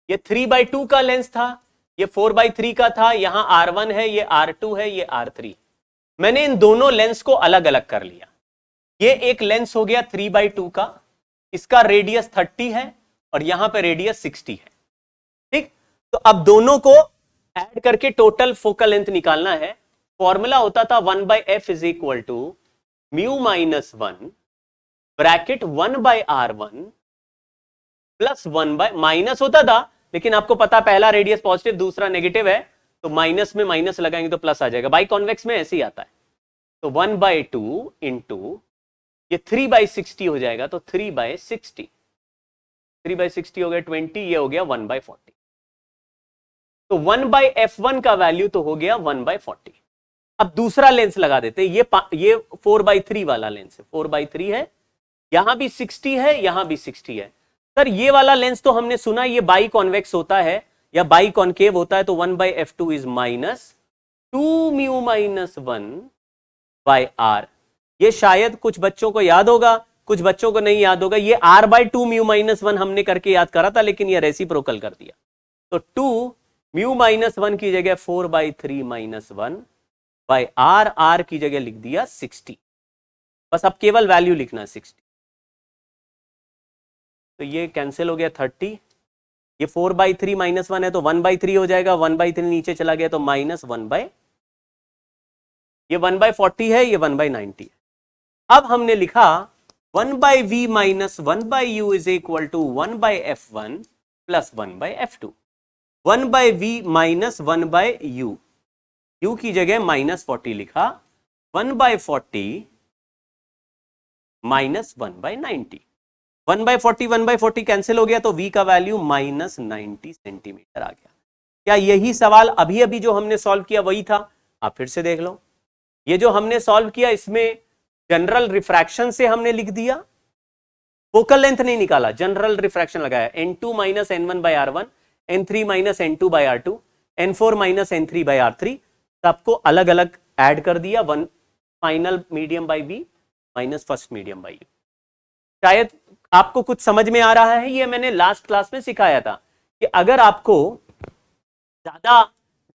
Speaker 1: ये 3/2 का लेंस था, ये 4/3 का था, यहां R1 है, ये R2 है, ये R3। मैंने इन दोनों लेंस को अलग अलग कर लिया। ये एक लेंस हो गया 3/2 का, इसका रेडियस 30 है और यहां पे रेडियस 60 है, ठीक। तो अब दोनों को ऐड करके टोटल फोकल लेंथ निकालना है। फॉर्मूला होता था 1/f is equal to mu -1 bracket 1/r1 plus 1 by minus होता था, लेकिन आपको पता पहला रेडियस पॉजिटिव दूसरा नेगेटिव है, तो माइनस में माइनस लगाएंगे तो प्लस आ जाएगा, बाई कॉन्वेक्स में ऐसे ही आता है। तो 1/2 इंटू ये 3/60 हो जाएगा, तो 3/60, 3/60 हो गया 20, ये हो गया 1/40। तो 1/f1 का वैल्यू तो हो गया 1/40। अब दूसरा लेंस लगा देते हैं, ये 4/3 वाला लेंस है, 4/3 है, यहां भी 60 है, यहां भी 60 है। सर ये वाला लेंस तो हमने सुना ये बाई कॉन्वेक्स होता है या बाई कॉन्केव होता है, तो 1/f2 इज -2μ-1/r। ये शायद कुछ बच्चों को याद होगा, कुछ बच्चों को नहीं याद होगा। ये r/2μ-1 हमने करके याद करा था, लेकिन ये रेसिप्रोकल कर दिया। तो 2μ-1 की जगह 4/3-1/r, r की जगह लिख दिया 60। बस अब केवल वैल्यू लिखना 60। तो ये कैंसिल हो गया 30, ये 4/3-1 है तो 1/3 हो जाएगा, 1/3 नीचे चला गया तो -1/, ये 1/40 है, ये 1/90 है। अब हमने लिखा 1/v - 1/u is equal to 1/f1 plus 1/f2। 1/v - 1/u, u की जगह -40 लिखा, 1/40 - 1/90, 1/40 कैंसिल हो गया, तो v का वैल्यू -90 सेंटीमीटर आ गया। क्या यही सवाल अभी अभी जो हमने सॉल्व किया वही था? आप फिर से देख लो, ये जो हमने सॉल्व किया इसमें जनरल रिफ्रैक्शन से हमने लिख दिया, फोकल लेंथ नहीं निकाला, जनरल रिफ्रैक्शन लगाया, n2 - n1/r1, n3 - n2/r2, n4 - n3/r3, सबको अलग अलग ऐड कर दिया, one final medium by v minus first medium by u। शायद आपको कुछ समझ में आ रहा है, ये मैंने लास्ट क्लास में सिखाया था कि अगर आपको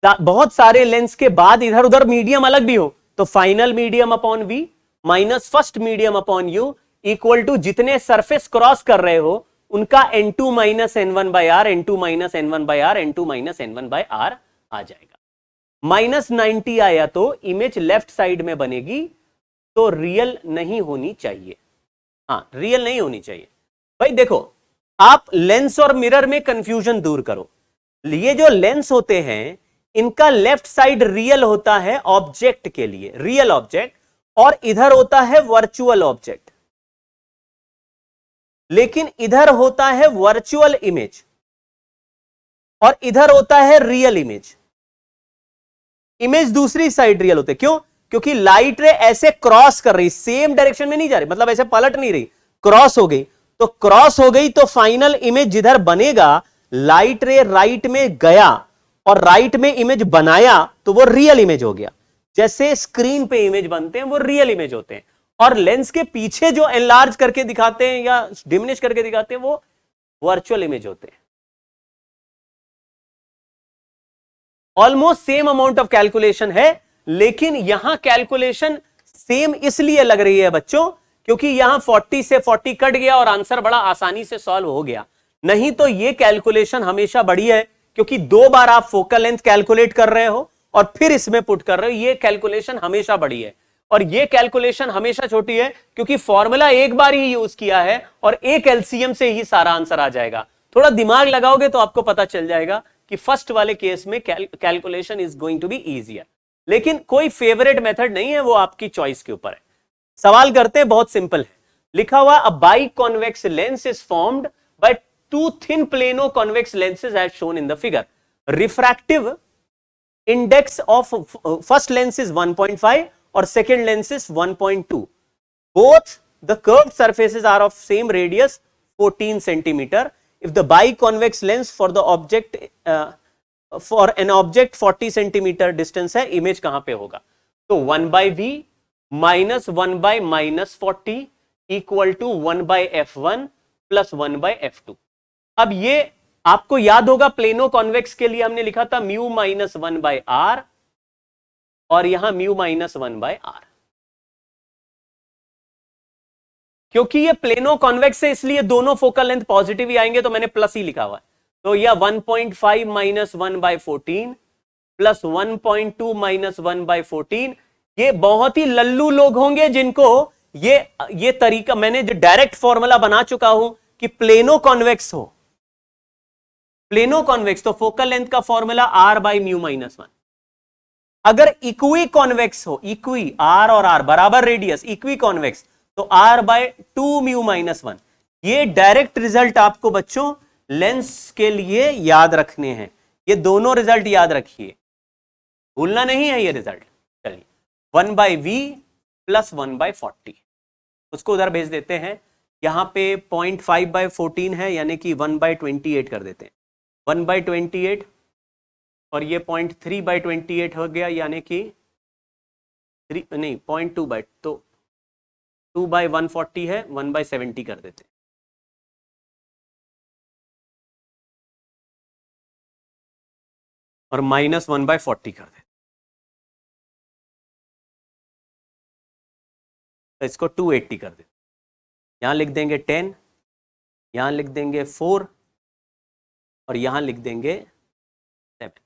Speaker 1: बहुत सारे लेंस के बाद इधर उधर मीडियम अलग भी हो, तो final medium upon v minus first medium upon u equal to जितने सरफेस क्रॉस कर रहे हो उनका n2 - n1/r, n2 - n1/r, n2 - n1/r आ जाएगा। -90 आया तो इमेज लेफ्ट साइड में बनेगी, तो रियल नहीं होनी चाहिए। हाँ, रियल नहीं होनी चाहिए। भाई देखो, आप लेंस और मिरर में कंफ्यूजन दूर करो। ये जो लेंस होते हैं इनका लेफ्ट साइड रियल होता है ऑब्जेक्ट के लिए, रियल ऑब्जेक्ट, और इधर होता है वर्चुअल ऑब्जेक्ट। लेकिन इधर होता है वर्चुअल इमेज और इधर होता है रियल इमेज। इमेज दूसरी साइड रियल होते, क्यों? क्योंकि लाइट रे ऐसे क्रॉस कर रही, सेम डायरेक्शन में नहीं जा रही, मतलब ऐसे पलट नहीं रही, क्रॉस हो गई। तो क्रॉस हो गई तो फाइनल इमेज जिधर बनेगा, लाइट रे राइट में गया और राइट में इमेज बनाया, तो वो रियल इमेज हो गया। जैसे स्क्रीन पे इमेज बनते हैं वो रियल इमेज होते हैं, और लेंस के पीछे जो एनलार्ज करके दिखाते हैं या डिमिनिश करके दिखाते हैं वो वर्चुअल इमेज होते हैं। Almost same amount of calculation है, लेकिन यहां कैलकुलेशन सेम इसलिए लग रही है बच्चों क्योंकि यहां 40 से 40 कट गया और आंसर बड़ा आसानी से सॉल्व हो गया। नहीं तो ये कैलकुलेशन हमेशा बड़ी है, क्योंकि 2 बार आप फोकल लेंथ कैलकुलेट कर रहे हो और फिर इसमें पुट कर रहे हो। ये कैलकुलेशन हमेशा बड़ी है और ये कैलकुलेशन हमेशा छोटी है, क्योंकि फॉर्मूला एक बार ही यूज किया है और एक एलसीएम से ही सारा आंसर आ जाएगा। थोड़ा दिमाग लगाओगे तो आपको पता चल जाएगा कि फर्स्ट वाले केस में calculation is going to be easier. लेकिन कोई फेवरेट मेथड नहीं है, वो आपकी चॉइस के ऊपर है। सवाल करते हैं, बहुत सिंपल है। लिखा हुआ a biconvex lens is formed by two thin plano convex lenses as shown in the figure. Refractive index of first lens is 1.5 और second lens is 1.2। Both the curved surfaces are of same radius 14 centimeter. If the biconvex lens for the object for an object 40 centimeter distance है, image कहां पे होगा? तो 1/v minus 1 by -40 equal to 1/f1 plus 1/f2। अब ये आपको याद होगा, प्लेनो कॉन्वेक्स के लिए हमने लिखा था म्यू माइनस 1/r और यहां म्यू माइनस 1/r। क्योंकि ये प्लेनो कॉन्वेक्स है इसलिए दोनों फोकल लेंथ पॉजिटिव ही आएंगे, तो मैंने प्लस ही लिखा हुआ है। तो यह 1.5 माइनस 1/14 प्लस 1.2 माइनस 1/14। ये बहुत ही लल्लू लोग होंगे जिनको ये तरीका, मैंने जो डायरेक्ट फॉर्मूला बना चुका हूं कि प्लेनो कॉन्वेक्स हो, प्लेनो कॉन्वेक्स तो फोकल लेंथ का formula r by mu minus 1। अगर इक्वी कॉन्वेक्स हो, इक्वी r और r बराबर रेडियस, इक्वी कॉन्वेक्स तो r बाय 2 म्यू माइनस 1। ये डायरेक्ट रिजल्ट आपको बच्चों लेंस के लिए याद रखने हैं, ये दोनों रिजल्ट याद रखिए, भूलना नहीं है ये रिजल्ट। चलिए 1 बाई वी प्लस 1 बाई 40, उसको उधर भेज देते हैं। यहां पे 0.5 बाई 14 है, यानी कि 1 बाई 28 कर देते हैं, 1 बाई 28 और ये 0.3 बाई 28 हो गया, यानी कि 3 नहीं 0.2 बाई, तो 2 बाई 140 है, 1 बाई 70 कर देते हैं। और माइनस 1 बाई 40 कर देते, तो इसको 280 कर देते। यहां लिख देंगे 10, यहां लिख देंगे 4 और यहां लिख देंगे 7।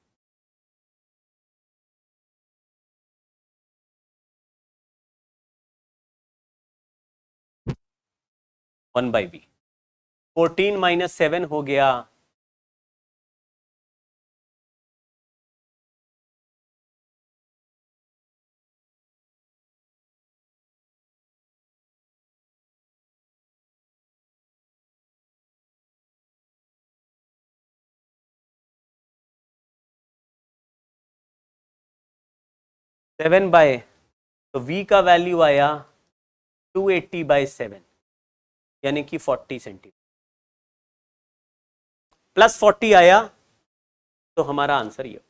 Speaker 1: वन बाई बी 14 माइनस 7 हो गया 7 बाय, तो v का वैल्यू आया 280 बाई 7, यानी कि 40 सेंटीमीटर, प्लस 40 आया, तो हमारा आंसर ये।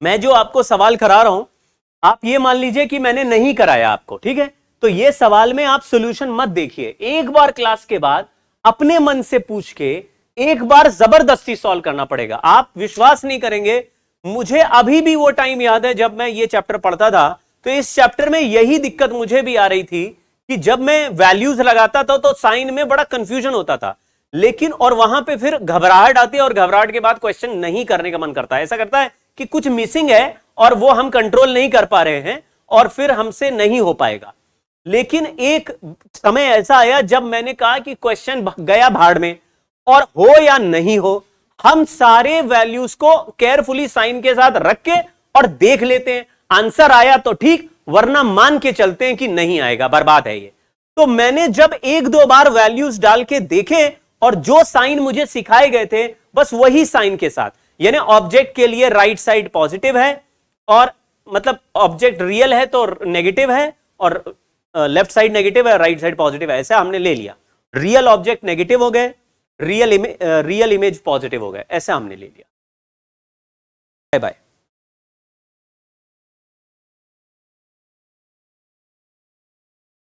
Speaker 1: मैं जो आपको सवाल करा रहा हूं, आप ये मान लीजिए कि मैंने नहीं कराया आपको, ठीक है, तो ये सवाल में आप सॉल्यूशन मत देखिए, एक बार क्लास के बाद अपने मन से पूछ के एक बार जबरदस्ती सॉल्व करना पड़ेगा। आप विश्वास नहीं करेंगे, मुझे अभी भी वो टाइम याद है जब मैं ये चैप्टर पढ़ता था, तो इस चैप्टर में यही दिक्कत मुझे भी आ रही थी कि जब मैं वैल्यूज लगाता था तो साइन में बड़ा कंफ्यूजन होता था, लेकिन और वहां पे फिर घबराहट आती है और घबराहट के बाद क्वेश्चन नहीं करने का मन करता है, ऐसा करता है कि कुछ मिसिंग है और वो हम कंट्रोल नहीं कर पा रहे हैं और फिर हमसे नहीं हो पाएगा। लेकिन एक समय ऐसा आया जब मैंने कहा कि क्वेश्चन गया भाड़ में, और हो या नहीं हो, हम सारे वैल्यूज को केयरफुली साइन के साथ रख के और देख लेते हैं, आंसर आया तो ठीक, वरना मान के चलते हैं कि नहीं आएगा, बर्बाद है ये। तो मैंने जब एक दो बार वैल्यूज डाल के देखे और जो साइन मुझे सिखाए गए थे बस वही साइन के साथ, यानी ऑब्जेक्ट के लिए राइट साइड पॉजिटिव है और मतलब ऑब्जेक्ट रियल है तो नेगेटिव है, और लेफ्ट साइड नेगेटिव है, राइट साइड पॉजिटिव है, ऐसा हमने ले लिया। रियल ऑब्जेक्ट नेगेटिव हो गए, रियल इमेज पॉजिटिव हो गए, ऐसा हमने ले लिया। Bye bye.